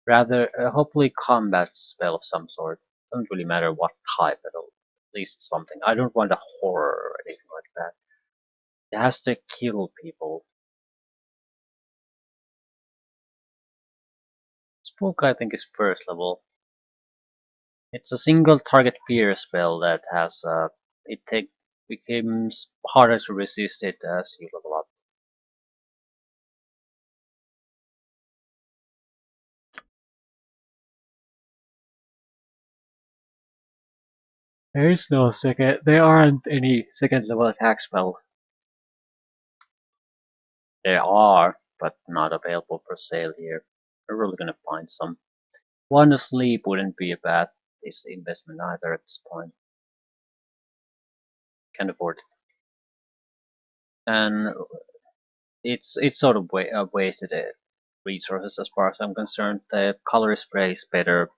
Rather, hopefully combat spell of some sort. Doesn't really matter what type at all. At least something. I don't want a horror or anything like that. It has to kill people. Spook I think is first level. It's a single target fear spell that has becomes harder to resist it as you level up. There aren't any second level attack spells. There are, but not available for sale here. We're really gonna find some. One asleep wouldn't be a bad investment either at this point. Can't afford it. And it's sort of wasted resources as far as I'm concerned. The color spray is better.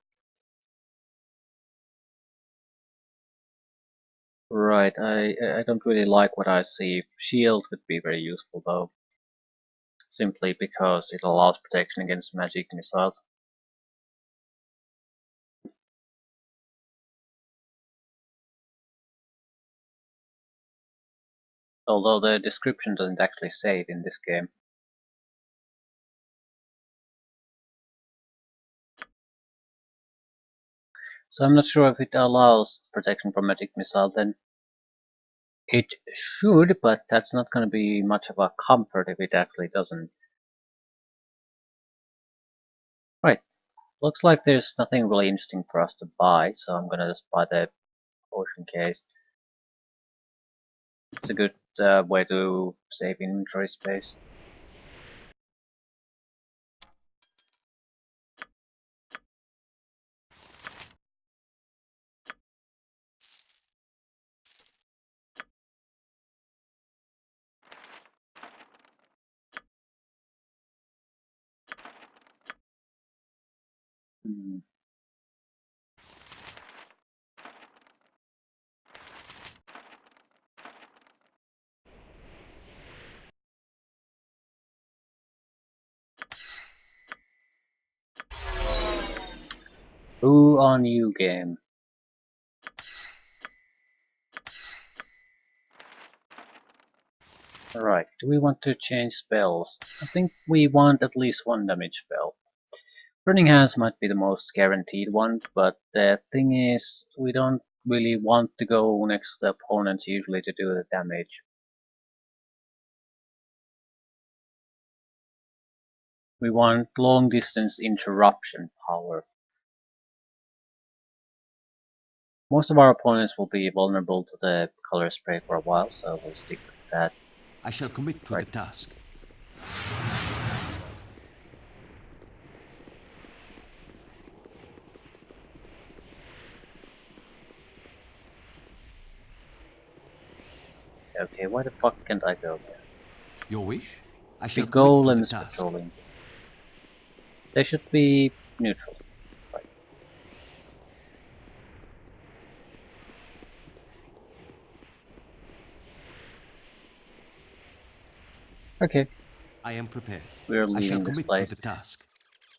Right, I don't really like what I see. Shield could be very useful though. Simply because it allows protection against magic missiles. Although the description doesn't actually say it in this game. So I'm not sure if it allows protection from magic missile then. It should, but that's not going to be much of a comfort if it actually doesn't. Right, looks like there's nothing really interesting for us to buy, so I'm gonna just buy the potion case. It's a good way to save inventory space. Hmm. Who on you game? Alright, do we want to change spells? I think we want at least one damage spell. Burning Hands might be the most guaranteed one, but the thing is, we don't really want to go next to the opponents usually to do the damage. We want long distance interruption power. Most of our opponents will be vulnerable to the color spray for a while, so we'll stick with that.
I shall commit to the task.
Okay, why the fuck can't I go there?
Your wish? I
The
shall commit to the
golems
task.
patrolling. They should be neutral. Right. Okay,
I am prepared.
we're
I shall
leaving this
commit
place.
to the task.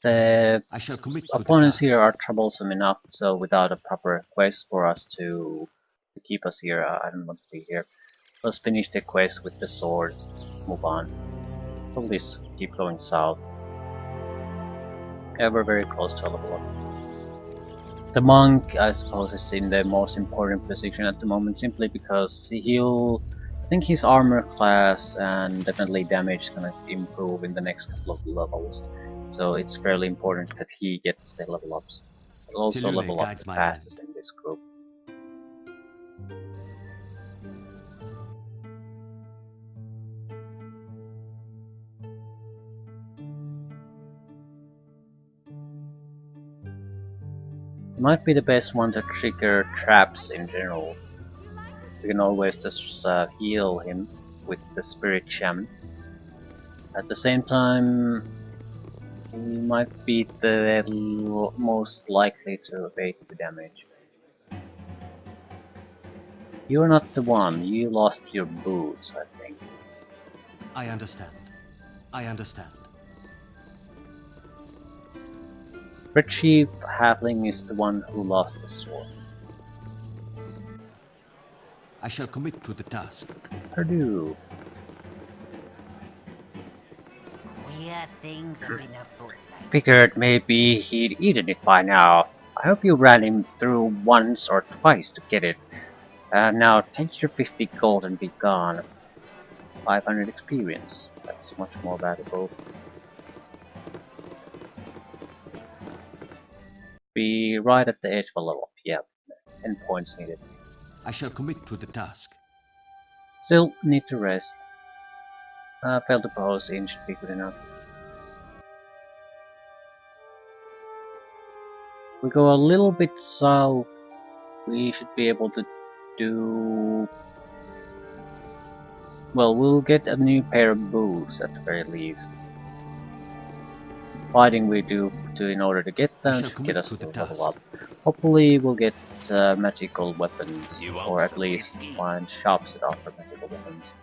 The
I shall commit to
opponents
the task.
here are troublesome enough, so without a proper quest for us to keep us here, I don't want to be here. Let's finish the quest with the sword, move on. Probably keep going south. Yeah, we're very close to a level up. The monk, I suppose, is in the most important position at the moment, simply because I think his armor class and definitely damage is gonna improve in the next couple of levels. So it's fairly important that he gets the level ups. He'll also
Selune
level up
guides
the
my
fastest in this group. He might be the best one to trigger traps in general. We can always just heal him with the Spirit Shaman. At the same time, he might be the most likely to evade the damage. You're not the one, you lost your boots, I think.
I understand. I understand.
Red Chief Halfling is the one who lost the sword.
I shall commit to the task.
Purdue.
Weird things have been afoot.
Figured maybe he'd eaten it by now. I hope you ran him through once or twice to get it. Now take your 50 gold and be gone. 500 experience. That's much more valuable. Be right at the edge of a level up. Yeah, 10 points needed.
I shall commit to the task.
Still need to rest. Failed to pose in should be good enough. We go a little bit south. We should be able to do. Well, we'll get a new pair of boots at the very least. Fighting we do in order to get them should get us to level up. Hopefully we'll get magical weapons, or at least find shops that offer magical weapons.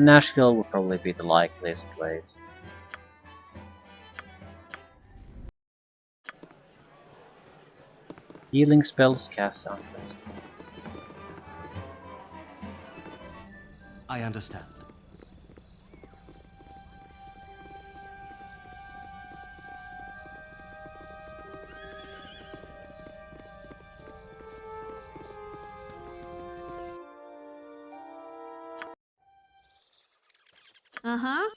Nashville will probably be the likeliest place. Healing spells cast on first.
I understand.
Uh-huh.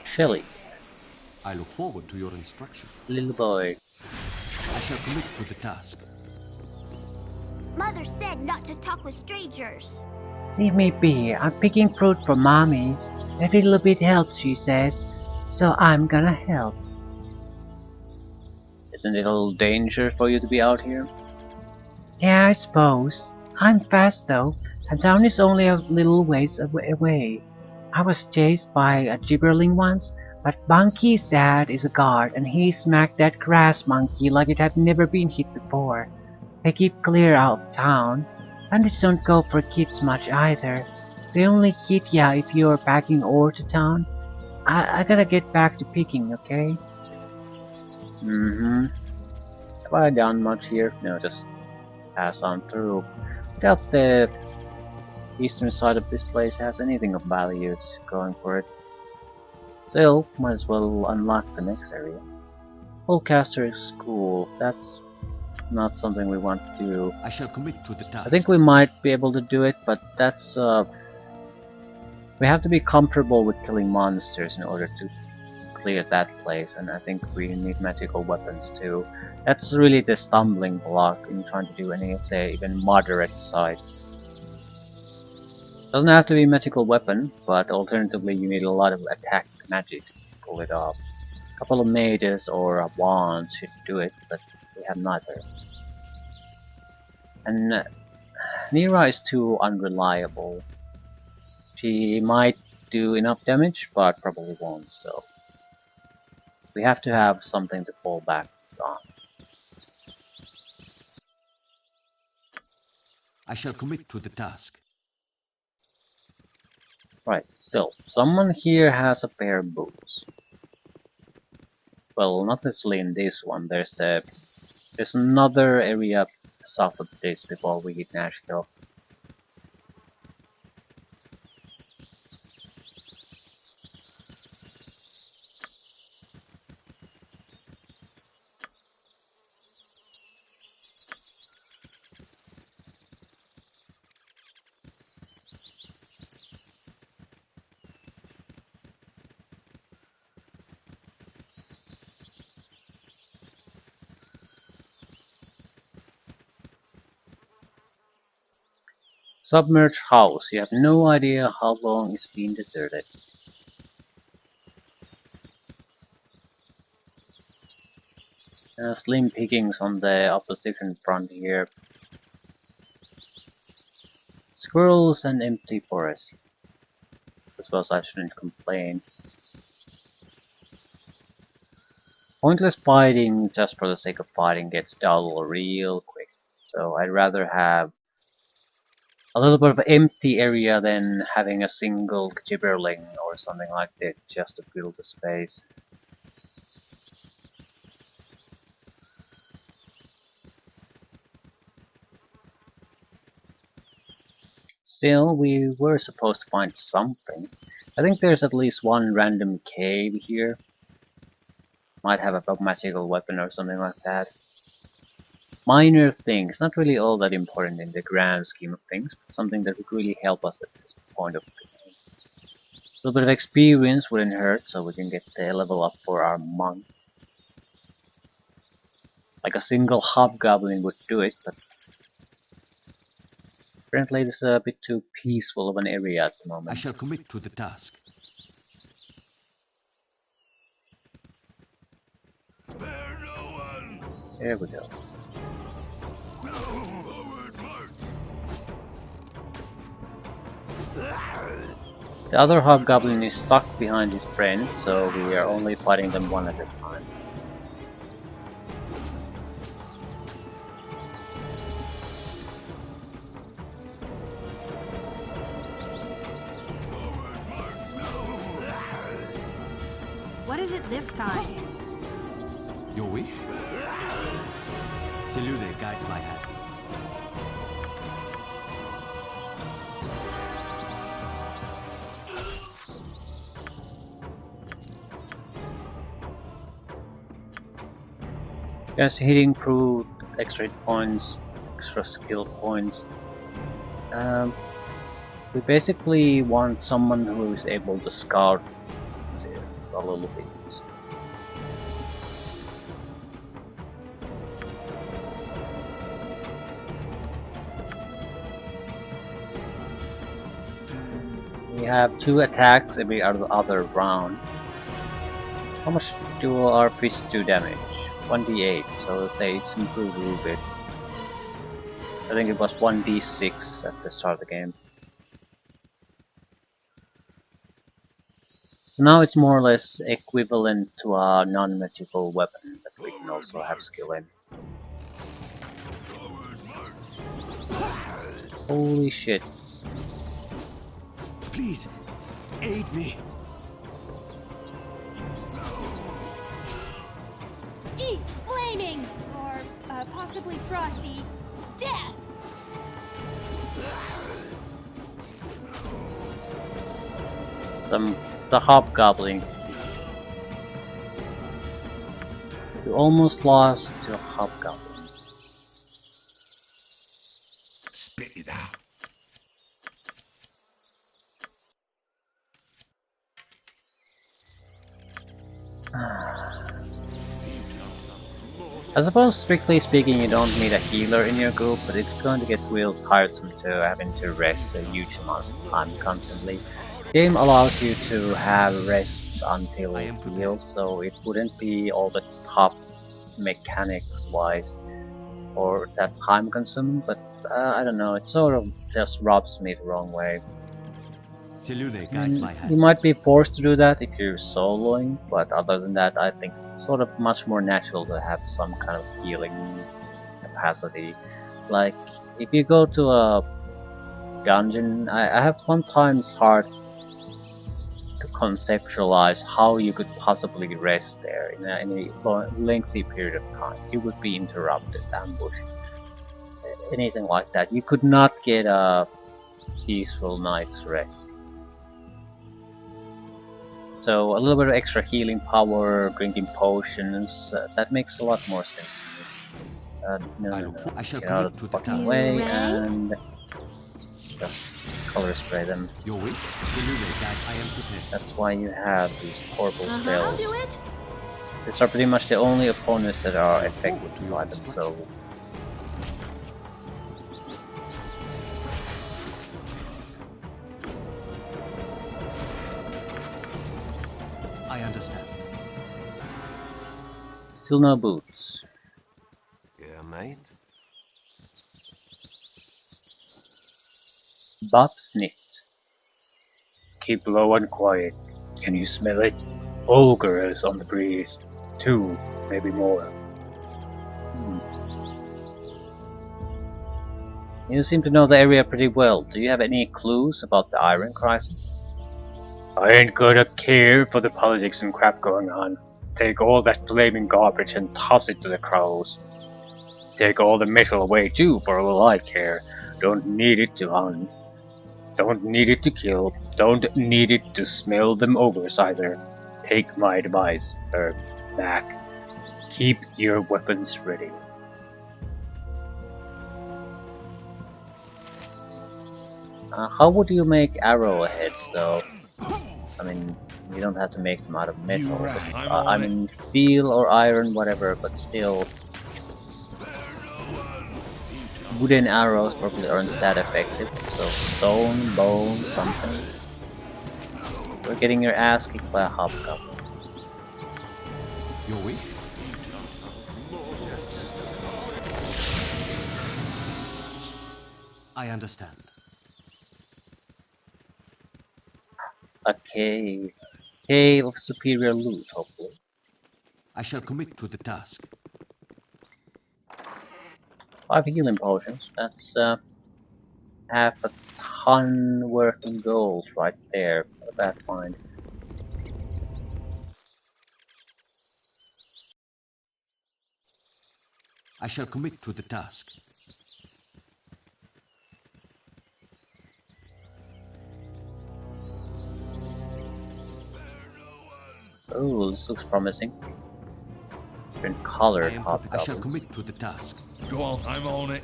Shelly,
I look forward to your instructions.
little boy.
I shall commit to the task.
Mother said not to talk with strangers.
Leave me be. I'm picking fruit for Mommy. Every little bit helps, she says. So I'm gonna help.
Isn't it a little danger for you to be out here?
Yeah, I suppose. I'm fast though, and town is only a little ways away. I was chased by a gibberling once, but Bunky's dad is a guard and he smacked that grass monkey like it had never been hit before. They keep clear out of town. Bandits don't go for kids much either. They only hit ya if you're packing ore to town. I gotta get back to picking, okay?
Have I done much here? No, just pass on through. Doubt the eastern side of this place has anything of value going for it. Still, might as well unlock the next area. Oldcaster School, that's not something we want to do.
I shall commit to the task.
I think we might be able to do it, but that's we have to be comfortable with killing monsters in order to clear that place, and I think we need magical weapons too. That's really the stumbling block in trying to do any of the even moderate sides. Doesn't have to be a magical weapon, but alternatively you need a lot of attack magic to pull it off. A couple of mages or a wand should do it, but we have neither. And Nira is too unreliable. She might do enough damage, but probably won't, so we have to have something to fall back on.
I shall commit to the task.
Right, still, someone here has a pair of boots. Well, not necessarily in this one, there's another area south of this before we hit Nashville. Submerged house. You have no idea how long it's been deserted. Slim pickings on the opposition front here. Squirrels and empty forest. I suppose I shouldn't complain. Pointless fighting just for the sake of fighting gets dull real quick. So I'd rather have a little bit of empty area than having a single gibberling or something like that just to fill the space. Still, we were supposed to find something. I think there's at least one random cave here. Might have a magical weapon or something like that. Minor things, not really all that important in the grand scheme of things, but something that would really help us at this point of the game. A little bit of experience wouldn't hurt, so we can get the level up for our monk. Like a single hobgoblin would do it, but apparently this is a bit too peaceful of an area at the moment.
I shall commit to the task.
Spare no one!
There we go. The other hobgoblin is stuck behind his friend, so we are only fighting them one at a time.
What is it this time?
Your wish? Selune guides my hand.
Yes, hitting through extra hit points, extra skill points. We basically want someone who is able to scout a little bit. We have 2 attacks every other round. How much do our fists do damage? 1d8, so it's improved a little bit. I think it was 1d6 at the start of the game. So now it's more or less equivalent to a non-magical weapon that we can also have skill in. Holy shit.
Please, aid me.
impossibly frosty death!
The hobgoblin. You almost lost to a hobgoblin.
Spit it out.
I suppose, strictly speaking, you don't need a healer in your group, but it's going to get real tiresome to having to rest a huge amount of time constantly. The game allows you to have rest until healed, so it wouldn't be all the top mechanics wise or that time consuming, but I don't know, it sort of just rubs me the wrong way.
Selune guides my hand.
You might be forced to do that if you're soloing, but other than that, I think it's sort of much more natural to have some kind of healing capacity. Like, if you go to a dungeon, I have sometimes hard to conceptualize how you could possibly rest there in a lengthy period of time. You would be interrupted, ambushed, anything like that. You could not get a peaceful night's rest. So a little bit of extra healing power, drinking potions, that makes a lot more sense to me.
I shall
Get out of
commit
the
to the
fucking
task.
way and just color spray them.
Your wish? Selune guides. I am prepared.
That's why you have these horrible
I'll
spells.
do it.
These are pretty much the only opponents that are affected by them, so...
I understand.
Still no boots.
Yeah, mate.
Bob sniffed. Keep low and quiet. Can you smell it? Ogre is on the breeze. 2, maybe more. You seem to know the area pretty well. Do you have any clues about the iron crisis? I ain't gonna care for the politics and crap going on. Take all that flaming garbage and toss it to the crows. Take all the metal away too, for all I care. Don't need it to hunt. Don't need it to kill. Don't need it to smell them ogres either. Take my advice, back. Keep your weapons ready. How would you make arrowheads though? I mean, you don't have to make them out of metal. But, I mean, steel or iron, whatever, but still... Wooden arrows probably aren't that effective, so stone, bone, something. You're getting your ass kicked by a hobgoblin.
Your wish? I understand.
A cave. Cave of superior loot, hopefully.
I shall commit to the task.
5 healing potions. That's half a ton worth of gold right there. Not a bad find.
I shall commit to the task.
Oh, this looks promising. Different colored hobgoblins.
I shall commit to the task.
Go on, I'm on it.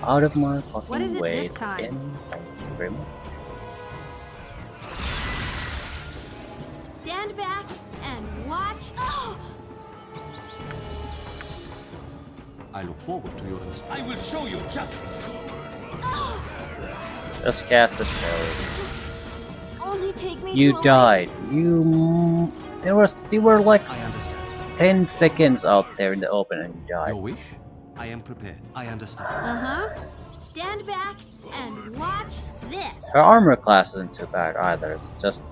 Out of my
What is
fucking
it
way
this time?
again. Thank you very much.
Stand back and watch. Oh!
I look forward to your instruction.
I will show you justice.
Just cast a spell.
Only take me to
You
a
died. They were like
I understand.
10 seconds out there in the open and you died.
Your wish? I am prepared. I understand.
Stand back and watch this.
Her armor class isn't too bad either. It's just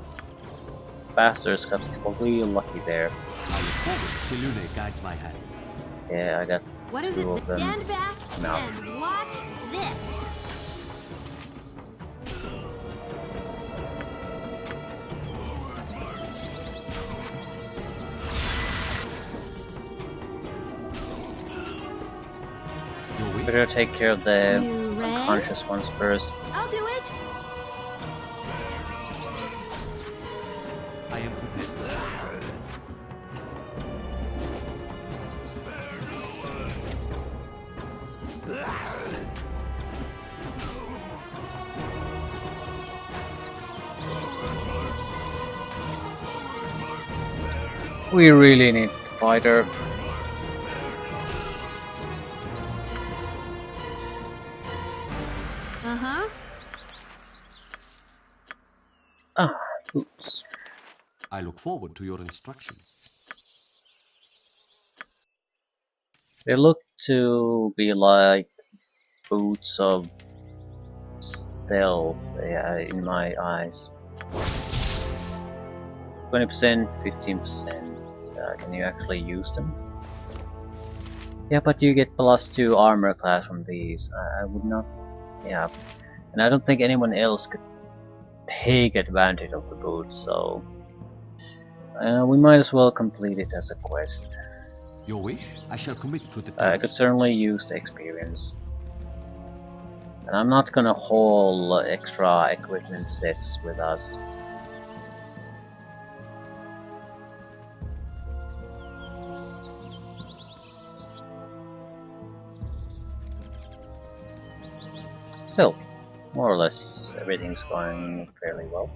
bastards got real lucky there.
I look forward. Selune guides my hand.
Yeah, I got
What is
2
it?
of them.
Stand back
No.
and watch this.
Better take care of the
You rang?
unconscious ones first.
I'll do it.
I am prepared.
We really need the fighter.
Uh-huh.
Ah, oops.
I look forward to your instructions.
They look to be like boots of stealth, yeah, in my eyes. 20%, 15%. Can you actually use them? Yeah, but you get +2 armor class from these. I would not. Yeah, and I don't think anyone else could take advantage of the boots, so we might as well complete it as a quest.
Your wish? I shall commit to the
I could
task.
certainly use the experience. And I'm not gonna haul extra equipment sets with us. So, more or less, everything's going fairly well.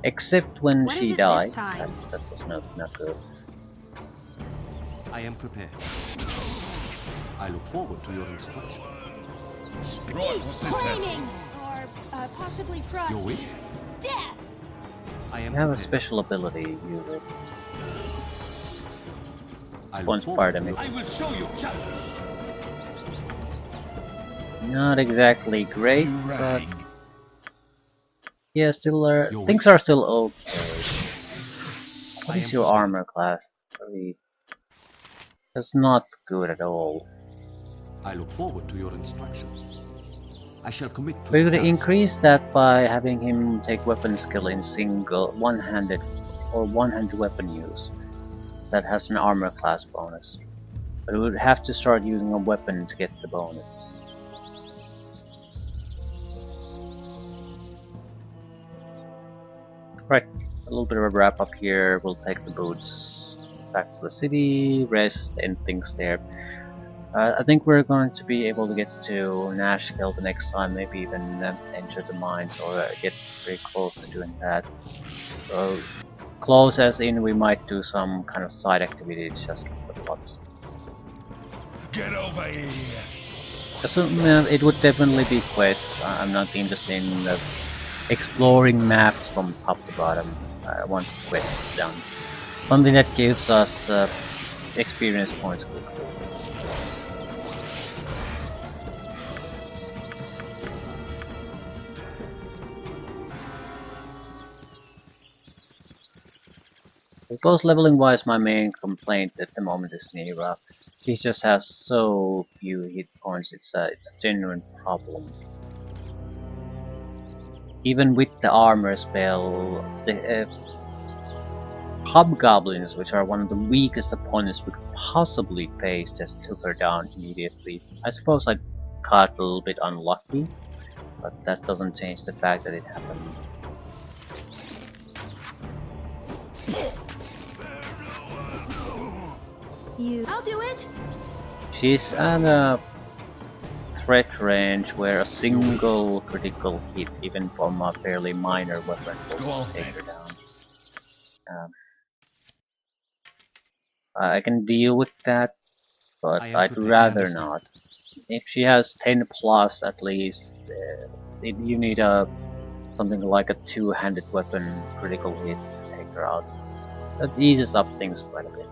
Except when
What is
she
it this
died.
time?
That was not good.
I am prepared. I look forward to your instruction.
Right, what's this then?
Flaming! Or possibly frost.
Your wish?
Death!
I am
You have a
prepared.
special ability, you
I look
one
forward
fire
to
damage.
I will show you justice.
Not exactly great,
You
but
rang.
yeah, still
Your
things
wish?
are still okay. What
I
is
am
your
prepared.
armor class? Really, that's not good at all.
I look forward to your instruction. I shall commit to
We
the
could
task.
increase that by having him take weapon skill in single, one-handed, or one-handed weapon use. That has an armor class bonus. But we would have to start using a weapon to get the bonus. Right, a little bit of a wrap up here. We'll take the boots back to the city, rest, and things there. I think we're going to be able to get to Nashkel the next time, maybe even enter the mines or get very close to doing that. Close as in we might do some kind of side activities just for the lots.
Get over here.
So, it would definitely be quests. I'm not interested in exploring maps from top to bottom. I want quests done. Something that gives us experience points quickly. I suppose leveling wise my main complaint at the moment is Nira. She just has so few hit points, it's a genuine problem. Even with the armor spell, the hobgoblins, which are one of the weakest opponents we could possibly face, just took her down immediately. I suppose I got a little bit unlucky, but that doesn't change the fact that it happened.
I'll do it.
She's at a threat range where a single critical hit, even from a fairly minor weapon, will just take her down. I can deal with that, but I'd rather not. If she has 10 plus at least, you need something like a two-handed weapon critical hit to take her out. That eases up things quite a bit.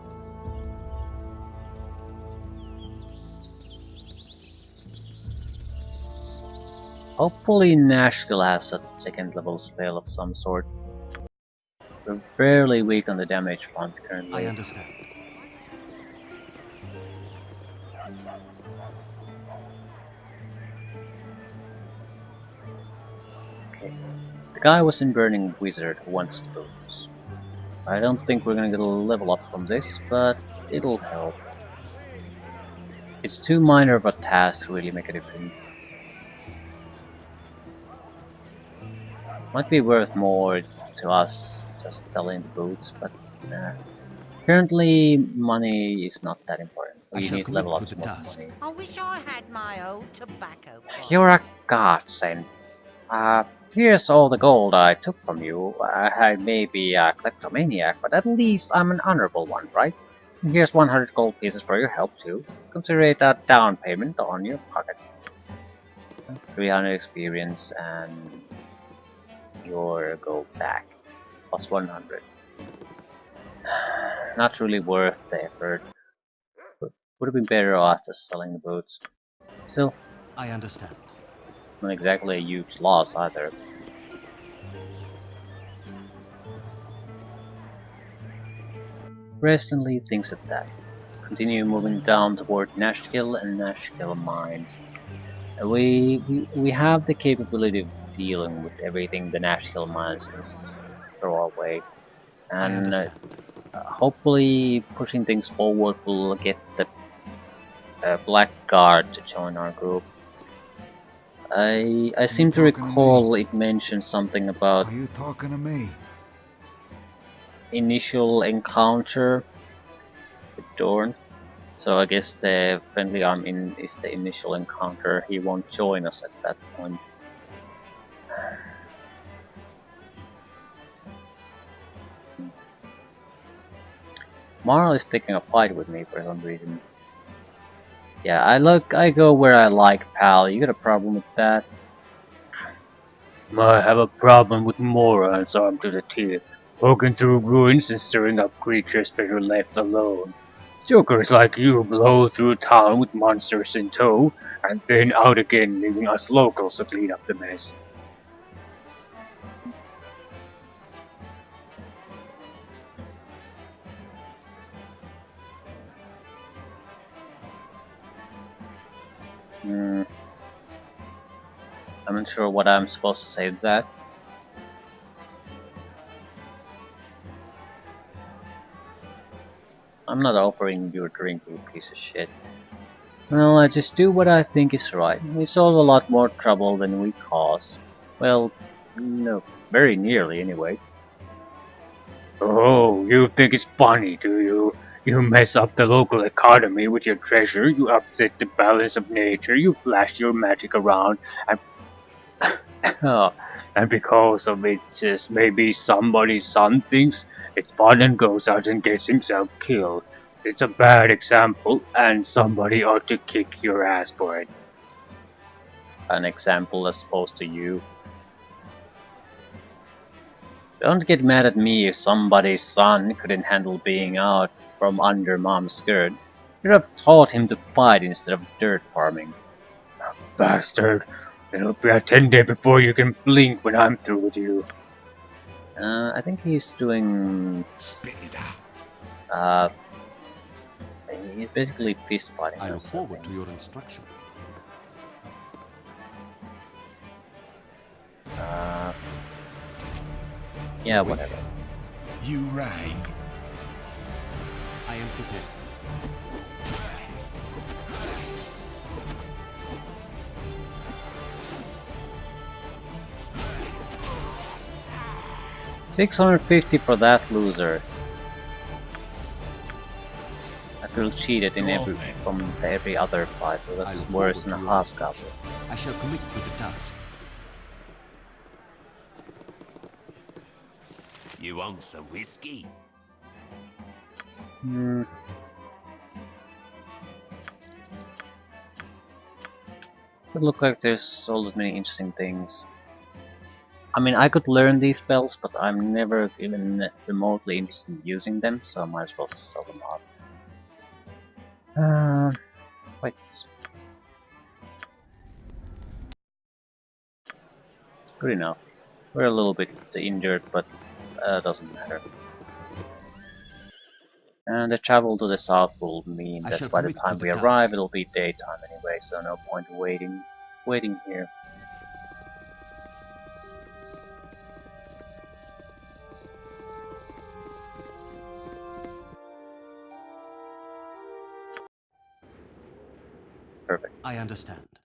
Hopefully Nashville has a second level spell of some sort. We're fairly weak on the damage front currently.
I understand.
Okay. The guy was in Burning Wizard who wants the boots. I don't think we're gonna get a level up from this, but it'll help. It's too minor of a task to really make a difference. Might be worth more to us just selling the boots, but currently money is not that important.
I
We
shall
need level
commit to
ups
the
more
task.
money.
I wish I had my old tobacco pipe.
You're a godsend. Here's all the gold I took from you. I may be a kleptomaniac, but at least I'm an honorable one, right? And here's 100 gold pieces for your help too. Consider it a down payment on your pocket. 300 experience and your gold back. Plus 100. Not really worth the effort. Would have been better off just selling the boots. Still,
I understand.
not exactly a huge loss either. Rest and leave things at that. Continue moving down toward Nashkill and Nashkill mines. We have the capability of dealing with everything the Nashkill mines can throw away,
I
and
understand.
hopefully pushing things forward will get the Black Guard to join our group. I seem to recall it mentioned something about
Are you talking to me?
initial encounter with Dorn. So I guess the friendly arm is the initial encounter. He won't join us at that point. Marl is picking a fight with me for some reason. Yeah, I go where I like, pal. You got a problem with that? I have a problem with morons armed to the teeth, poking through ruins and stirring up creatures better left alone. Jokers like you blow through town with monsters in tow, and then out again, leaving us locals to clean up the mess. I'm not sure what I'm supposed to say to that. I'm not offering you a drink, you piece of shit. Well, I just do what I think is right. We solve a lot more trouble than we cause. Well, no, very nearly anyways. Oh, you think it's funny, do you? You mess up the local economy with your treasure, you upset the balance of nature, you flash your magic around, and oh, and because of it, just maybe somebody's son thinks it's fun and goes out and gets himself killed. It's a bad example, and somebody ought to kick your ass for it. An example as opposed to you. Don't get mad at me if somebody's son couldn't handle being out from under mom's skirt. You'd have taught him to fight instead of dirt farming. Bastard! It'll be a 10-day before you can blink when I'm through with you. I think he's doing...
Spit it out.
He's basically fist fighting.
I look forward to your instruction.
Yeah, whatever.
You rang.
I am prepared.
$650 for that loser. I feel cheated in every other fight, but that's worse than a half goblin.
I shall commit to the task.
You want some whiskey?
It look like there's so many interesting things. I mean, I could learn these spells, but I'm never even remotely interested in using them, so I might as well just sell them off. Wait. Good enough. We're a little bit injured, but doesn't matter. And the travel to the south will mean that by the time we arrive, it'll be daytime anyway, so no point waiting here. perfect.
I understand.